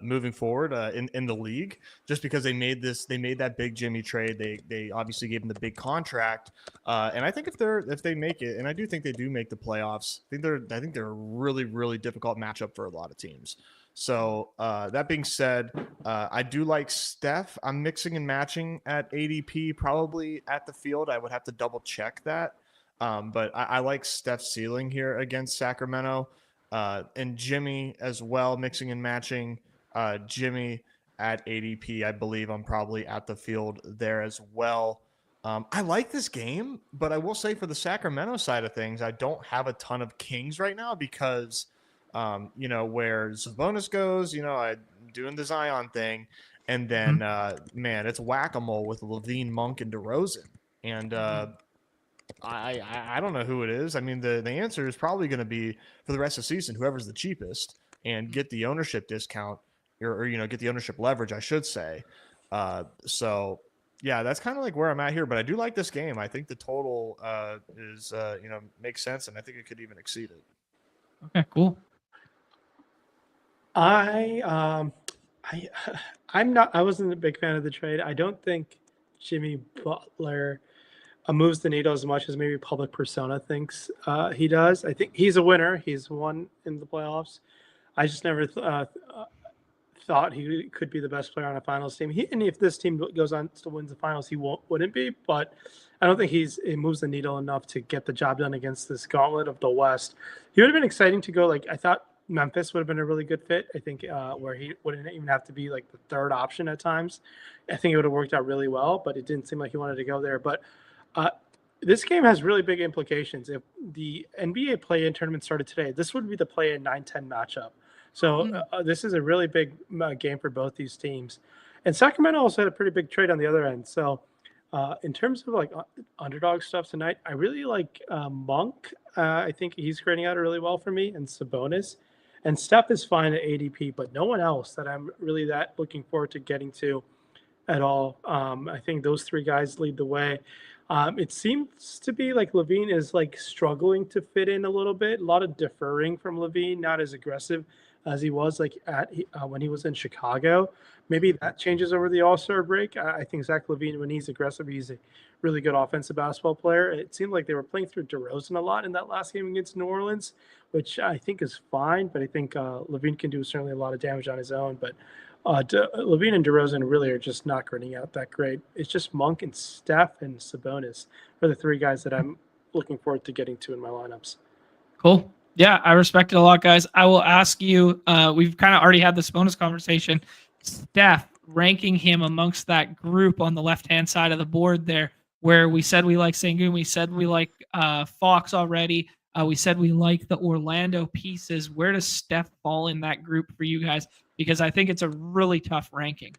moving forward in the league, just because they made that big Jimmy trade. They obviously gave him the big contract, and I think if they make it, and I do think they do make the playoffs, I think they're a really, really difficult matchup for a lot of teams. So that being said, I do like Steph. I'm mixing and matching at ADP, probably at the field. I would have to double check that. But I like Steph's ceiling here against Sacramento, and Jimmy as well, mixing and matching. Jimmy at ADP, I believe I'm probably at the field there as well. I like this game, but I will say for the Sacramento side of things, I don't have a ton of Kings right now because, where Sabonis goes, I'm doing the Zion thing, and then, it's whack-a-mole with Levine, Monk, and DeRozan. And I don't know who it is. I mean, the answer is probably going to be for the rest of the season, whoever's the cheapest and get the ownership discount or get the ownership leverage, I should say. So yeah, that's kind of like where I'm at here, but I do like this game. I think the total is makes sense, and I think it could even exceed it. Okay, cool. I wasn't a big fan of the trade. I don't think Jimmy Butler moves the needle as much as maybe public persona thinks he does. I think he's a winner. He's won in the playoffs. I just never thought he could be the best player on a finals team. And if this team goes on to win the finals, he wouldn't be. But I don't think he moves the needle enough to get the job done against this gauntlet of the West. He would have been exciting to go. I thought Memphis would have been a really good fit. I think where he wouldn't even have to be the third option at times. I think it would have worked out really well, but it didn't seem like he wanted to go there. But this game has really big implications. If the NBA play-in tournament started today, this would be the play-in 9-10 matchup. So this is a really big game for both these teams. And Sacramento also had a pretty big trade on the other end. So in terms of underdog stuff tonight, I really like Monk. I think he's grading out really well for me, and Sabonis. And Steph is fine at ADP, but no one else that I'm really that looking forward to getting to at all. I think those three guys lead the way. It seems to be like Levine is struggling to fit in a little bit. A lot of deferring from Levine, not as aggressive as he was when he was in Chicago. Maybe that changes over the All-Star break. I think Zach LaVine, when he's aggressive, he's a really good offensive basketball player. It seemed like they were playing through DeRozan a lot in that last game against New Orleans, which I think is fine. But I think LaVine can do certainly a lot of damage on his own. But LaVine and DeRozan really are just not grading out that great. It's just Monk and Steph and Sabonis are the three guys that I'm looking forward to getting to in my lineups. Cool. Yeah, I respect it a lot, guys. I will ask you, we've kind of already had this bonus conversation. Steph, ranking him amongst that group on the left-hand side of the board there, where we said we like Sengun, we said we like Fox already, we said we like the Orlando pieces. Where does Steph fall in that group for you guys? because I think it's a really tough ranking.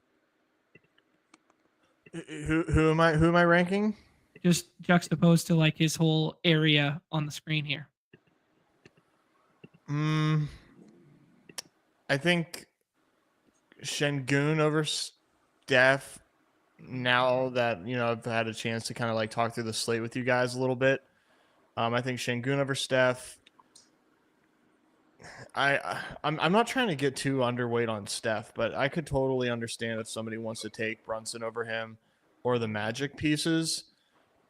Who am I ranking? Just juxtaposed to like his whole area on the screen here. I think Şengün over Steph. Now that I've had a chance to kind of like talk through the slate with you guys a little bit, I think Şengün over Steph. I'm not trying to get too underweight on Steph, but I could totally understand if somebody wants to take Brunson over him or the Magic pieces.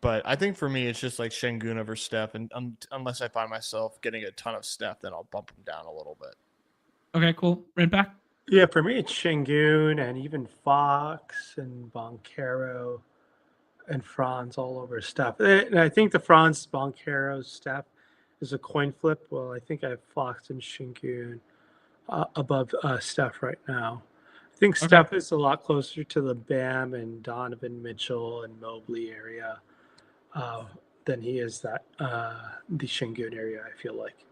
But I think for me, it's just like Şengün over Steph, and unless I find myself getting a ton of Steph, then I'll bump him down a little bit. Okay, cool. RynPak? Yeah, for me, it's Şengün and even Fox and Boncaro and Franz all over Steph. And I think the Franz, Boncaro, Steph is a coin flip. Well, I think I have Fox and Şengün above Steph right now. I think Steph is a lot closer to the Bam and Donovan Mitchell and Mobley area than he is the Şengün area, I feel like.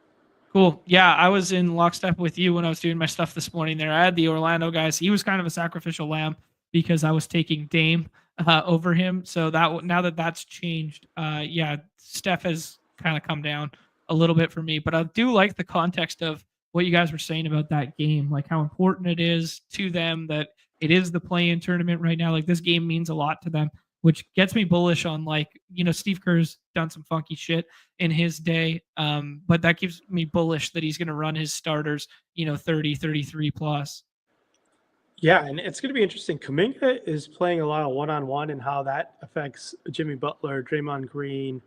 Cool. Yeah, I was in lockstep with you when I was doing my stuff this morning there. I had the Orlando guys. He was kind of a sacrificial lamb because I was taking Dame over him. So that now that that's changed, yeah, Steph has kind of come down a little bit for me. But I do like the context of what you guys were saying about that game, like how important it is to them that it is the play-in tournament right now. Like this game means a lot to them, which gets me bullish on like, Steve Kerr's done some funky shit in his day. But that keeps me bullish that he's going to run his starters, 30, 33 plus. Yeah, and it's going to be interesting. Kuminga is playing a lot of one-on-one and how that affects Jimmy Butler, Draymond Green,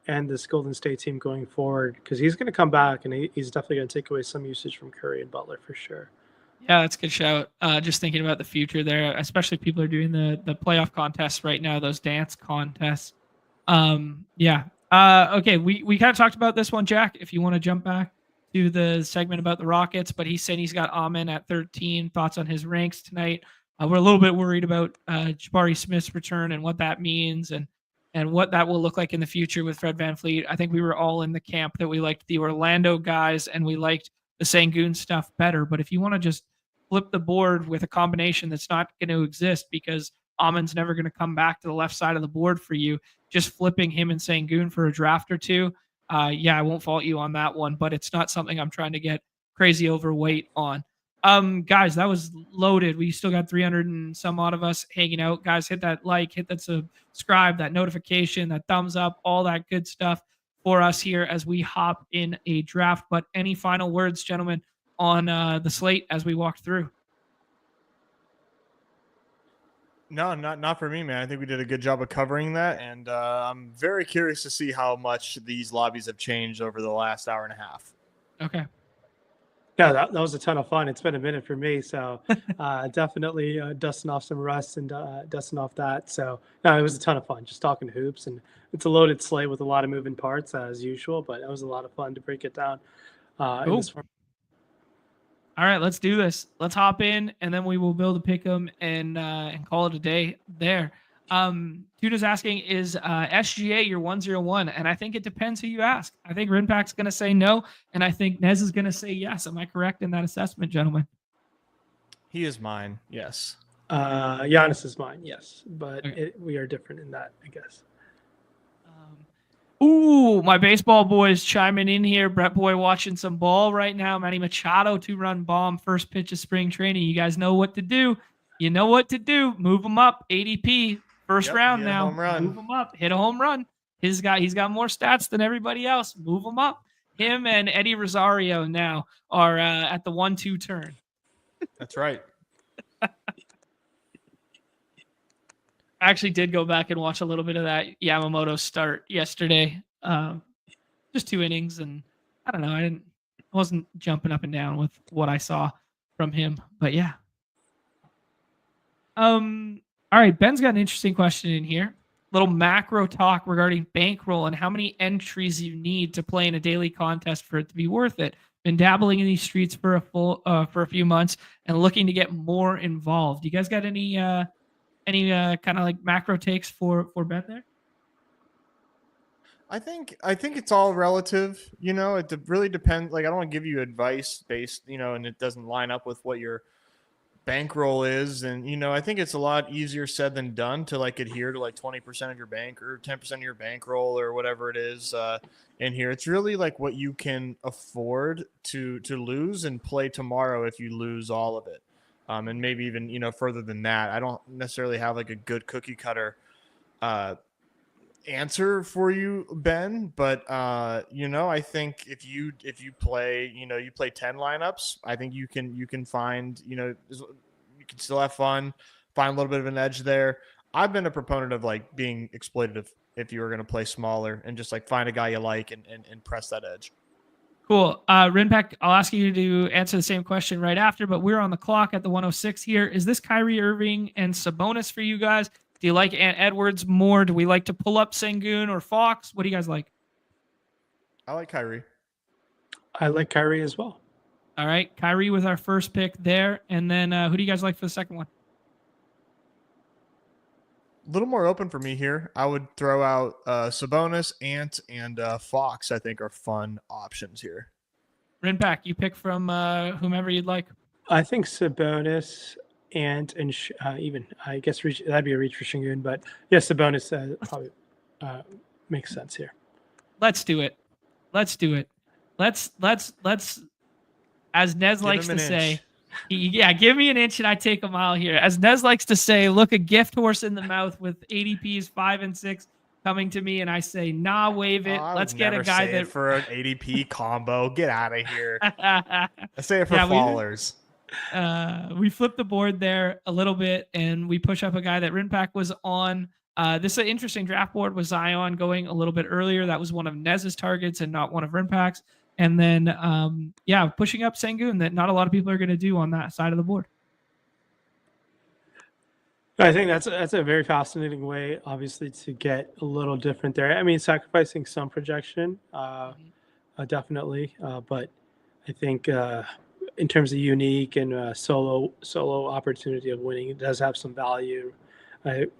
and this Golden State team going forward, because he's going to come back and he's definitely going to take away some usage from Curry and Butler for sure. Yeah, that's a good shout. Just thinking about the future there, especially people are doing the playoff contests right now, those dance contests. Yeah. Okay, we kind of talked about this one, Jack, if you want to jump back to the segment about the Rockets, but he's saying he's got Amen at 13. Thoughts on his ranks tonight? We're a little bit worried about Jabari Smith's return and what that means and what that will look like in the future with Fred VanVleet. I think we were all in the camp that we liked the Orlando guys and we liked the Şengün stuff better. But if you want to just flip the board with a combination that's not going to exist because Amen's never going to come back to the left side of the board for you, just flipping him and Şengün for a draft or two, yeah, I won't fault you on that one, but it's not something I'm trying to get crazy overweight on. Guys, that was loaded. We still got 300 and some odd of us hanging out. Guys, hit that like, hit that subscribe, that notification, that thumbs up, all that good stuff for us here as we hop in a draft. But any final words, gentlemen, on the slate as we walk through? No, not for me, man. I think we did a good job of covering that, and I'm very curious to see how much these lobbies have changed over the last hour and a half. Okay. Yeah, that was a ton of fun. It's been a minute for me, so definitely dusting off some rust and dusting off that. So no, it was a ton of fun just talking hoops, and it's a loaded slate with a lot of moving parts as usual, but it was a lot of fun to break it down. Cool. All right, let's do this. Let's hop in, and then we will build a pick 'em and call it a day there. Tuna's asking, is SGA your 101? And I think it depends who you ask. I think RynPak's going to say no, and I think Nez is going to say yes. Am I correct in that assessment, gentlemen? He is mine, yes. Giannis is mine, yes. But okay. We are different in that, I guess. Ooh, my baseball boys chiming in here. Brett Boy watching some ball right now. Manny Machado, 2-run bomb, first pitch of spring training. You guys know what to do. You know what to do. Move them up. ADP, first round now. Move them up. Hit a home run. He's got more stats than everybody else. Move them up. Him and Eddie Rosario now are at the 1-2 turn. That's right. I actually did go back and watch a little bit of that Yamamoto start yesterday. Just 2 innings, and I don't know. I wasn't jumping up and down with what I saw from him, but yeah. All right, Ben's got an interesting question in here. Little macro talk regarding bankroll and how many entries you need to play in a daily contest for it to be worth it. Been dabbling in these streets for a few months and looking to get more involved. You guys got any kind of like macro takes for Ben there? I think it's all relative. It really depends. Like, I don't want to give you advice based, and it doesn't line up with what you're bankroll is. And, I think it's a lot easier said than done to like adhere to like 20% of your bank or 10% of your bankroll or whatever it is in here. It's really like what you can afford to lose and play tomorrow if you lose all of it. And maybe even, further than that. I don't necessarily have like a good cookie cutter answer for you, Ben, but I think if you play, you play 10 lineups, I think you can find, you can still have fun, find a little bit of an edge there. I've been a proponent of like being exploitative if you were going to play smaller and just like find a guy you like and press that edge. Cool. RynPak, I'll ask you to answer the same question right after, but we're on the clock at the 106 here. Is this Kyrie Irving and Sabonis for you guys? Do you like Ant Edwards more? Do we like to pull up Sengun or Fox? What do you guys like? I like Kyrie. I like Kyrie as well. All right. Kyrie with our first pick there. And then who do you guys like for the second one? A little more open for me here. I would throw out Sabonis, Ant, and Fox, I think are fun options here. RynPak, you pick from whomever you'd like. I think Sabonis, Ant, and even, I guess that'd be a reach for Sengun, but yes, Sabonis probably makes sense here. Let's do it. Let's, as Nez likes to say, give me an inch and I take a mile here. As Nez likes to say, look a gift horse in the mouth with ADPs 5 and 6 coming to me, and I say, nah, wave it. Let's get a guy that for an ADP combo. Get out of here. I say it for fallers. We flip the board there a little bit, and we push up a guy that RynPak was on. This is an interesting draft board with Zion going a little bit earlier. That was one of Nez's targets and not one of RynPak's. And then, pushing up Sengun that not a lot of people are going to do on that side of the board. I think that's a very fascinating way, obviously, to get a little different there. I mean, sacrificing some projection, definitely. But I think in terms of unique and solo opportunity of winning, it does have some value.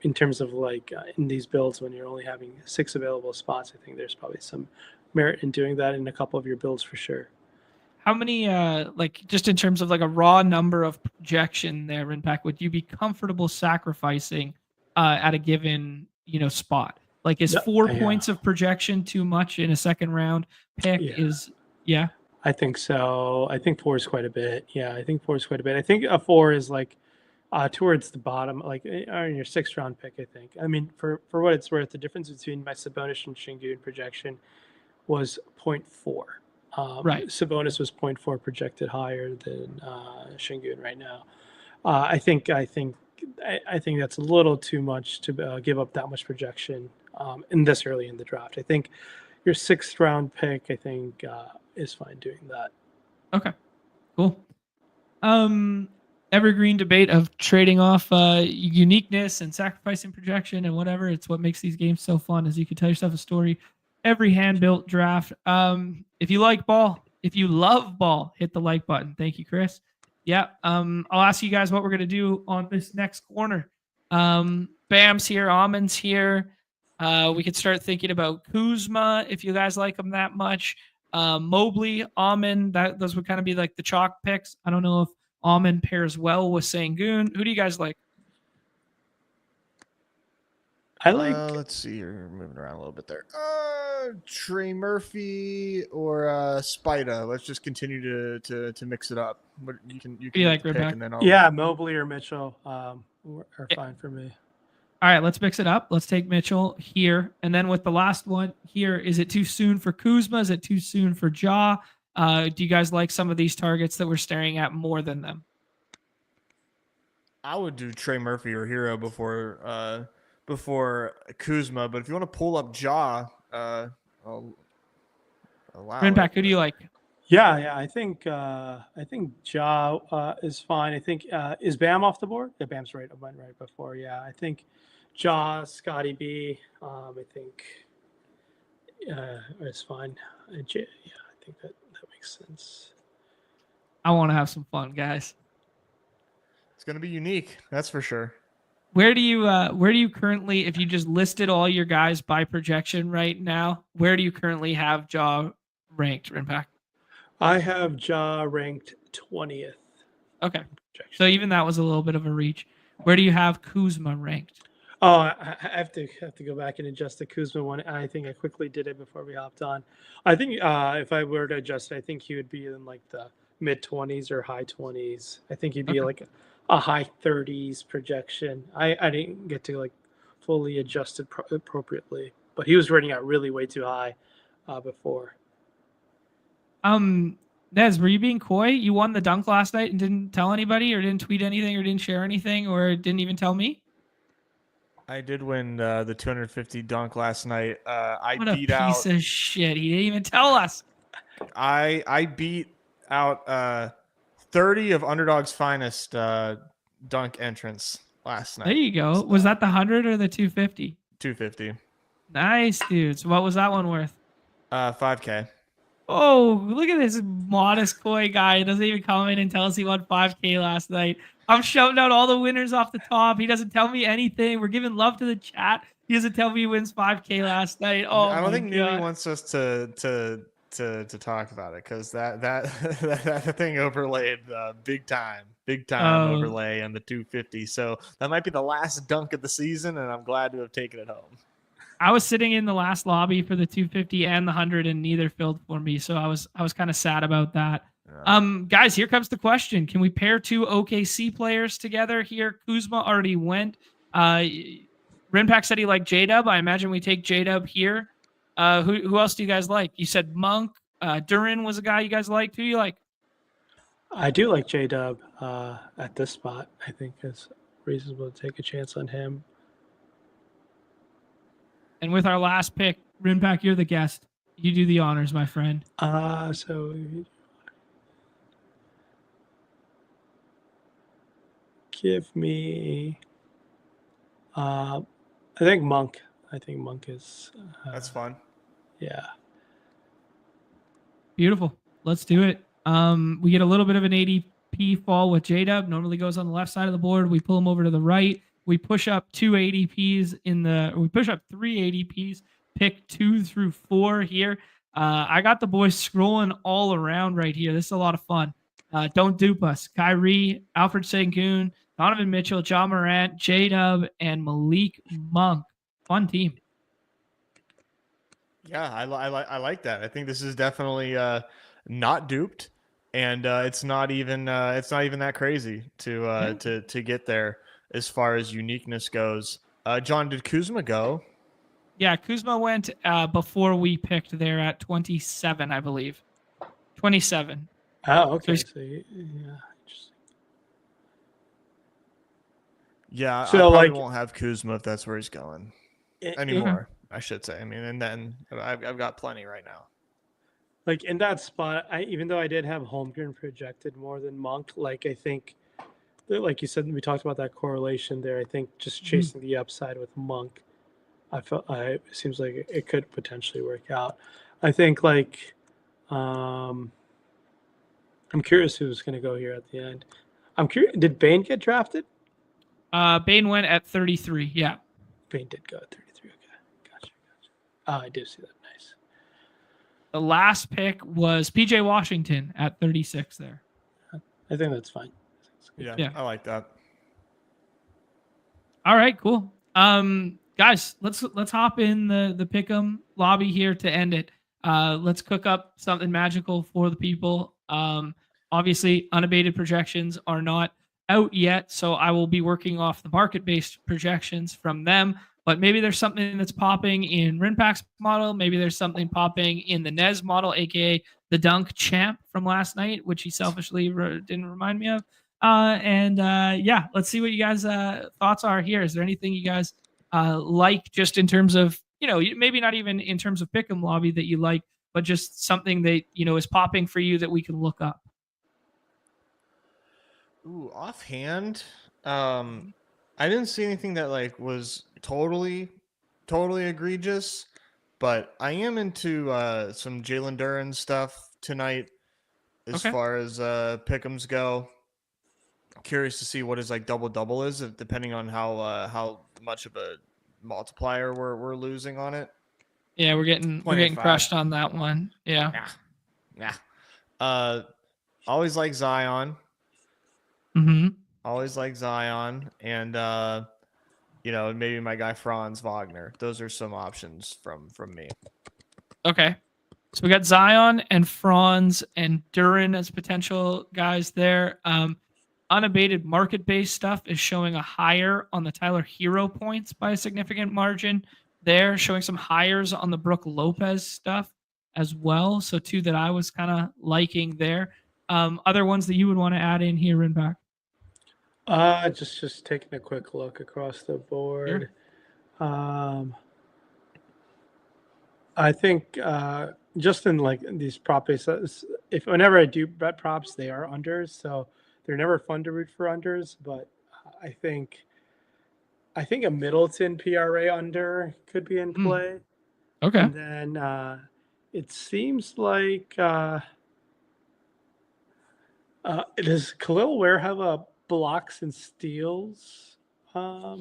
In terms of like in these builds, when you're only having 6 available spots, I think there's probably some merit in doing that in a couple of your builds for sure. How many, just in terms of like a raw number of projection there, RynPak, would you be comfortable sacrificing at a given, spot? Like, is 4 points of projection too much in a second round pick? I think so. I think 4 is quite a bit. Yeah, I think 4 is quite a bit. I think a 4 is like towards the bottom, like in your 6th round pick, I think. I mean, for what it's worth, the difference between my Sabonis and Sengun projection was 0.4. Right. Sabonis was 0.4 projected higher than Sengun right now. I think that's a little too much to give up that much projection in this early in the draft. I think your 6th round pick, I think, is fine doing that. Okay, cool. Evergreen debate of trading off uniqueness and sacrificing projection and whatever. It's what makes these games so fun, is you can tell yourself a story every hand-built draft. If you like ball, if you love ball, hit the like button. Thank you, Chris. Yeah. I'll ask you guys what we're going to do on this next corner. Bam's here. Amon's here. We could start thinking about Kuzma if you guys like him that much. Mobley, Amon, those would kind of be like the chalk picks. I don't know if Amon pairs well with Sengun. Who do you guys like? I like. Let's see. You're moving around a little bit there. Trey Murphy or Spida. Let's just continue to mix it up. But you can like pick, and then Mobley or Mitchell are fine for me. All right, let's mix it up. Let's take Mitchell here, and then with the last one here, is it too soon for Kuzma? Is it too soon for Ja? Do you guys like some of these targets that we're staring at more than them? I would do Trey Murphy or Hero before Kuzma, but if you want to pull up Ja, I'll allow RynPak, it. who do you like? Yeah, I think Ja is fine. I think is Bam off the board? Yeah, Bam's right. I went right before. Yeah, I think Ja, Scotty B. I think is fine. I think that makes sense. I want to have some fun, guys. It's going to be unique, that's for sure. Where do you currently, if you just listed all your guys by projection right now, where do you currently have Ja ranked, RynPak? I have Ja ranked 20th. Okay. So even that was a little bit of a reach. Where do you have Kuzma ranked? Oh, I have to go back and adjust the Kuzma one. I think I quickly did it before we hopped on. I think if I were to adjust it, I think he would be in like the mid 20s or high 20s. I think he'd be like a high 30s projection. I didn't get to like fully adjust it appropriately, but he was rating out really way too high before. Nez, were you being coy? You won the dunk last night and didn't tell anybody, or didn't tweet anything, or didn't share anything, or didn't even tell me? I did win the 250 dunk last night. I What a beat piece out. of shit! He didn't even tell us. I beat out 30 of Underdog's finest dunk entrants last night. There you go. So, Was that the 100 or the 250? 250. Nice, dude. So what was that one worth? 5K. Oh, look at this modest coy guy. He doesn't even come in and tell us he won 5K last night. I'm shouting out all the winners off the top. He doesn't tell me anything. We're giving love to the chat. He doesn't tell me he wins 5K last night. Oh, I don't think God. Newey wants us to talk about it because that thing overlaid big time overlay on the 250. So that might be the last dunk of the season, and I'm glad to have taken it home. I was sitting in the last lobby for the 250 and the 100, and neither filled for me. So I was kind of sad about that. Yeah. Guys, here comes the question: can we pair two OKC players together here? Kuzma already went. RynPak said he liked J-Dub. I imagine we take J-Dub here. Who else do you guys like? You said Monk. Duran was a guy you guys liked. Who you like? I do like J-Dub at this spot. I think it's reasonable to take a chance on him. And with our last pick, RynPak, you're the guest. You do the honors, my friend. So give me I think Monk. I think Monk is that's fun. Yeah. Beautiful. Let's do it. We get a little bit of an ADP fall with J-Dub. Normally goes on the left side of the board. We pull him over to the right. We push up 3 ADPs, pick 2 through 4 here. I got the boys scrolling all around right here. This is a lot of fun. Don't dupe us. Kyrie, Alfred Sengun, Donovan Mitchell, John Morant, J-Dub, and Malik Monk. Fun team. Yeah, I like that. I think this is definitely not duped, and it's not even that crazy to get there as far as uniqueness goes. John, did Kuzma go? Yeah, Kuzma went before we picked there at 27, I believe. 27. Oh, okay. Yeah, I probably won't have Kuzma if that's where he's going anymore. I should say. I mean, and then I've got plenty right now. Like in that spot, even though I did have Holmgren projected more than Monk, like I think, like you said, we talked about that correlation there. I think just chasing the upside with Monk, it seems like it could potentially work out. I think like, I'm curious who's going to go here at the end. I'm curious. Did Bane get drafted? Bane went at 33. Yeah. Bane did go at 33. Okay. Gotcha. Oh, I do see that. Nice. The last pick was PJ Washington at 36 there. I think that's fine. Yeah, I like that. All right, cool. Guys, let's hop in the pick'em lobby here to end it. Let's cook up something magical for the people. Obviously, unabated projections are not out yet, so I will be working off the market-based projections from them. But maybe there's something that's popping in RynPak's model. Maybe there's something popping in the Nez model, aka the Dunk Champ from last night, which he selfishly didn't remind me of. Yeah, let's see what you guys' thoughts are here. Is there anything you guys like, just in terms of, maybe not even in terms of pick'em lobby that you like, but just something that is popping for you that we can look up? Ooh, offhand, I didn't see anything that like was totally egregious, but I am into some Jalen Duren stuff tonight as far as pick'ems go. Curious to see what his like double is, depending on how much of a multiplier we're losing on it. Yeah, we're getting crushed on that one. Yeah. Always like Zion. Mm-hmm. Always like Zion, and maybe my guy Franz Wagner. Those are some options from me. Okay. So we got Zion and Franz and Duran as potential guys there. Unabated market-based stuff is showing a higher on the Tyler Hero points by a significant margin. They're showing some higher on the Brooke Lopez stuff as well. So two that I was kind of liking there. Other ones that you would want to add in here, RynPak? Just taking a quick look across the board. I think just in like these prop bases, if whenever I do bet props, they are unders, so they're never fun to root for unders. But I think a Middleton PRA under could be in play. Okay. And then it seems like does Khalil Ware have a blocks and steals?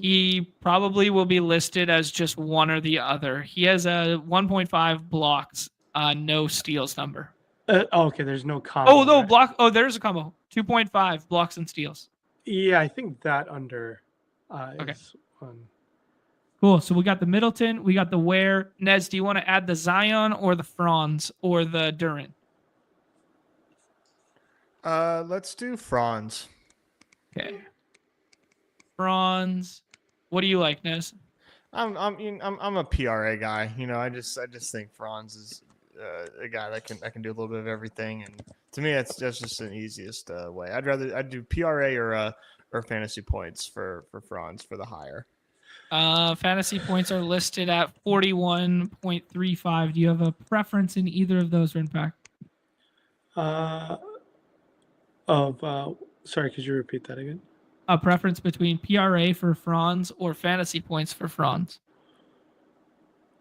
He probably will be listed as just one or the other. He has a 1.5 blocks, no steals number. Okay, there's no combo. Oh, no, right? block. Oh, there's a combo. 2.5 blocks and steals. Yeah, I think that under Okay. is one. Cool. So we got the Middleton, we got the Ware. Nez, do you want to add the Zion or the Franz or the Duran? Let's do Franz. Okay. Franz. What do you like, Nez? I'm a PRA guy. I just think Franz is a guy that can do a little bit of everything, and to me, that's just an easiest way. I'd do PRA or fantasy points for Franz for the higher. Fantasy points are listed at 41.35. Do you have a preference in either of those, RynPak? Sorry, could you repeat that again? A preference between PRA for Franz or fantasy points for Franz?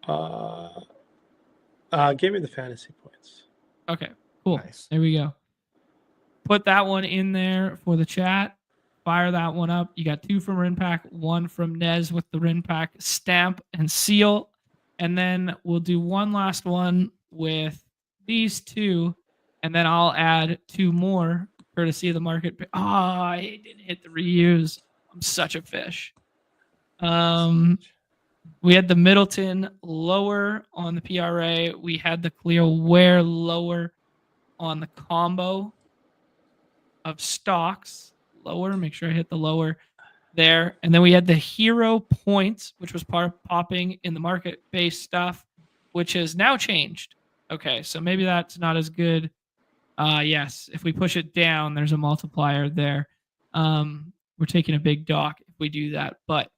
Give me the fantasy points. Okay, cool. Nice. There we go. Put that one in there for the chat. Fire that one up. You got two from RynPak, one from Nez with the RynPak stamp and seal. And then we'll do one last one with these two. And then I'll add two more courtesy of the market. I didn't hit the reuse. I'm such a fish. We had the Middleton lower on the PRA. We had the Khalil Ware lower on the combo of stocks. Lower, make sure I hit the lower there. And then we had the hero points, which was popping in the market-based stuff, which has now changed. Okay, so maybe that's not as good. Yes, if we push it down, there's a multiplier there. We're taking a big dock if we do that, but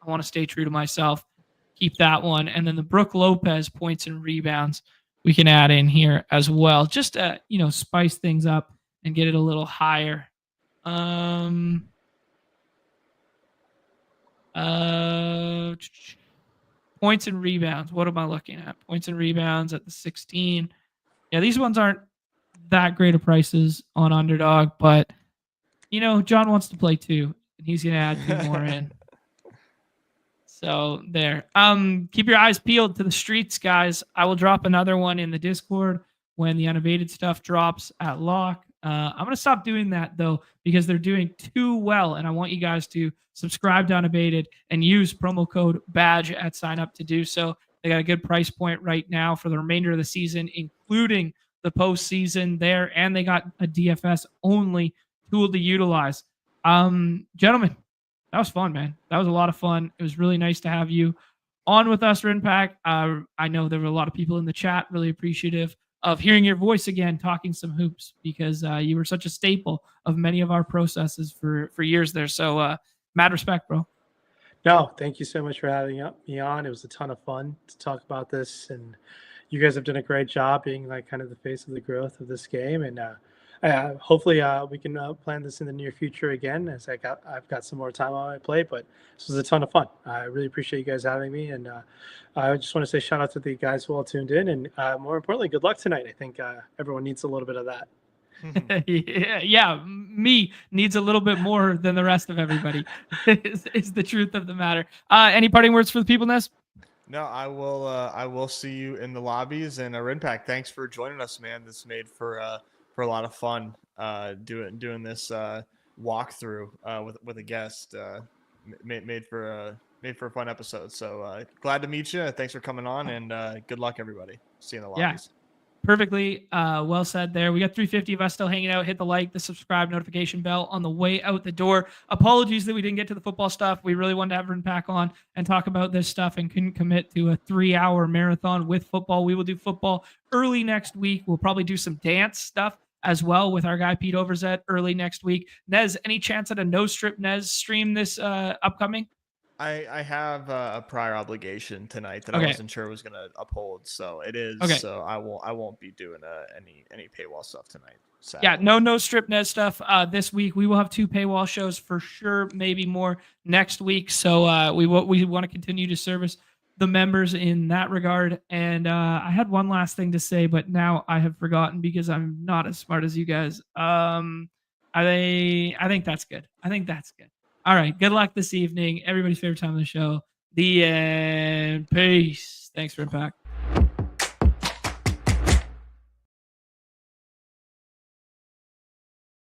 I want to stay true to myself. Keep that one. And then the Brooke Lopez points and rebounds we can add in here as well, just to, spice things up and get it a little higher. Points and rebounds. What am I looking at? Points and rebounds at the 16. Yeah, these ones aren't that great of prices on Underdog, but John wants to play too, and he's gonna add two more in. So there. Keep your eyes peeled to the streets, guys. I will drop another one in the Discord when the Unabated stuff drops at lock. I'm going to stop doing that, though, because they're doing too well, and I want you guys to subscribe to Unabated and use promo code BADGE at sign up to do so. They got a good price point right now for the remainder of the season, including the postseason there, and they got a DFS-only tool to utilize. Gentlemen, that was fun, man. That was a lot of fun. It was really nice to have you on with us, RynPak. I know there were a lot of people in the chat really appreciative of hearing your voice again, talking some hoops, because you were such a staple of many of our processes for years there. So mad respect, bro. No, thank you so much for having me on. It was a ton of fun to talk about this, and you guys have done a great job being like kind of the face of the growth of this game. And hopefully we can plan this in the near future again, as I've got some more time on my plate. But this was a ton of fun. I really appreciate you guys having me, and I just want to say shout out to the guys who all tuned in, and more importantly, good luck tonight. I think everyone needs a little bit of that. Yeah, me needs a little bit more than the rest of everybody. is the truth of the matter. Any parting words for the people, Nez? No, I will see you in the lobbies. And RynPak, thanks for joining us, man. This made for a lot of fun doing this walkthrough with a guest. Made for a fun episode. So glad to meet you. Thanks for coming on, and good luck, everybody. See you in the lobbies. Perfectly well said there. We got 350 of us still hanging out. Hit the like, the subscribe, notification bell on the way out the door. Apologies that we didn't get to the football stuff. We really wanted to have RynPak on and talk about this stuff and couldn't commit to a 3-hour marathon with football. We will do football early next week. We'll probably do some dance stuff as well with our guy Pete Overzet early next week. Nez, any chance at a no strip Nez stream this upcoming? I have a prior obligation tonight that I wasn't sure was going to uphold, so it is. Okay. So I won't be doing any paywall stuff tonight. Sadly. Yeah, no strip Nez stuff this week. We will have 2 paywall shows for sure, maybe more next week. So we want to continue to service the members in that regard. And I had one last thing to say, but now I have forgotten because I'm not as smart as you guys. I think that's good. All right. Good luck this evening. Everybody's favorite time of the show. The end. Peace. Thanks for RynPak.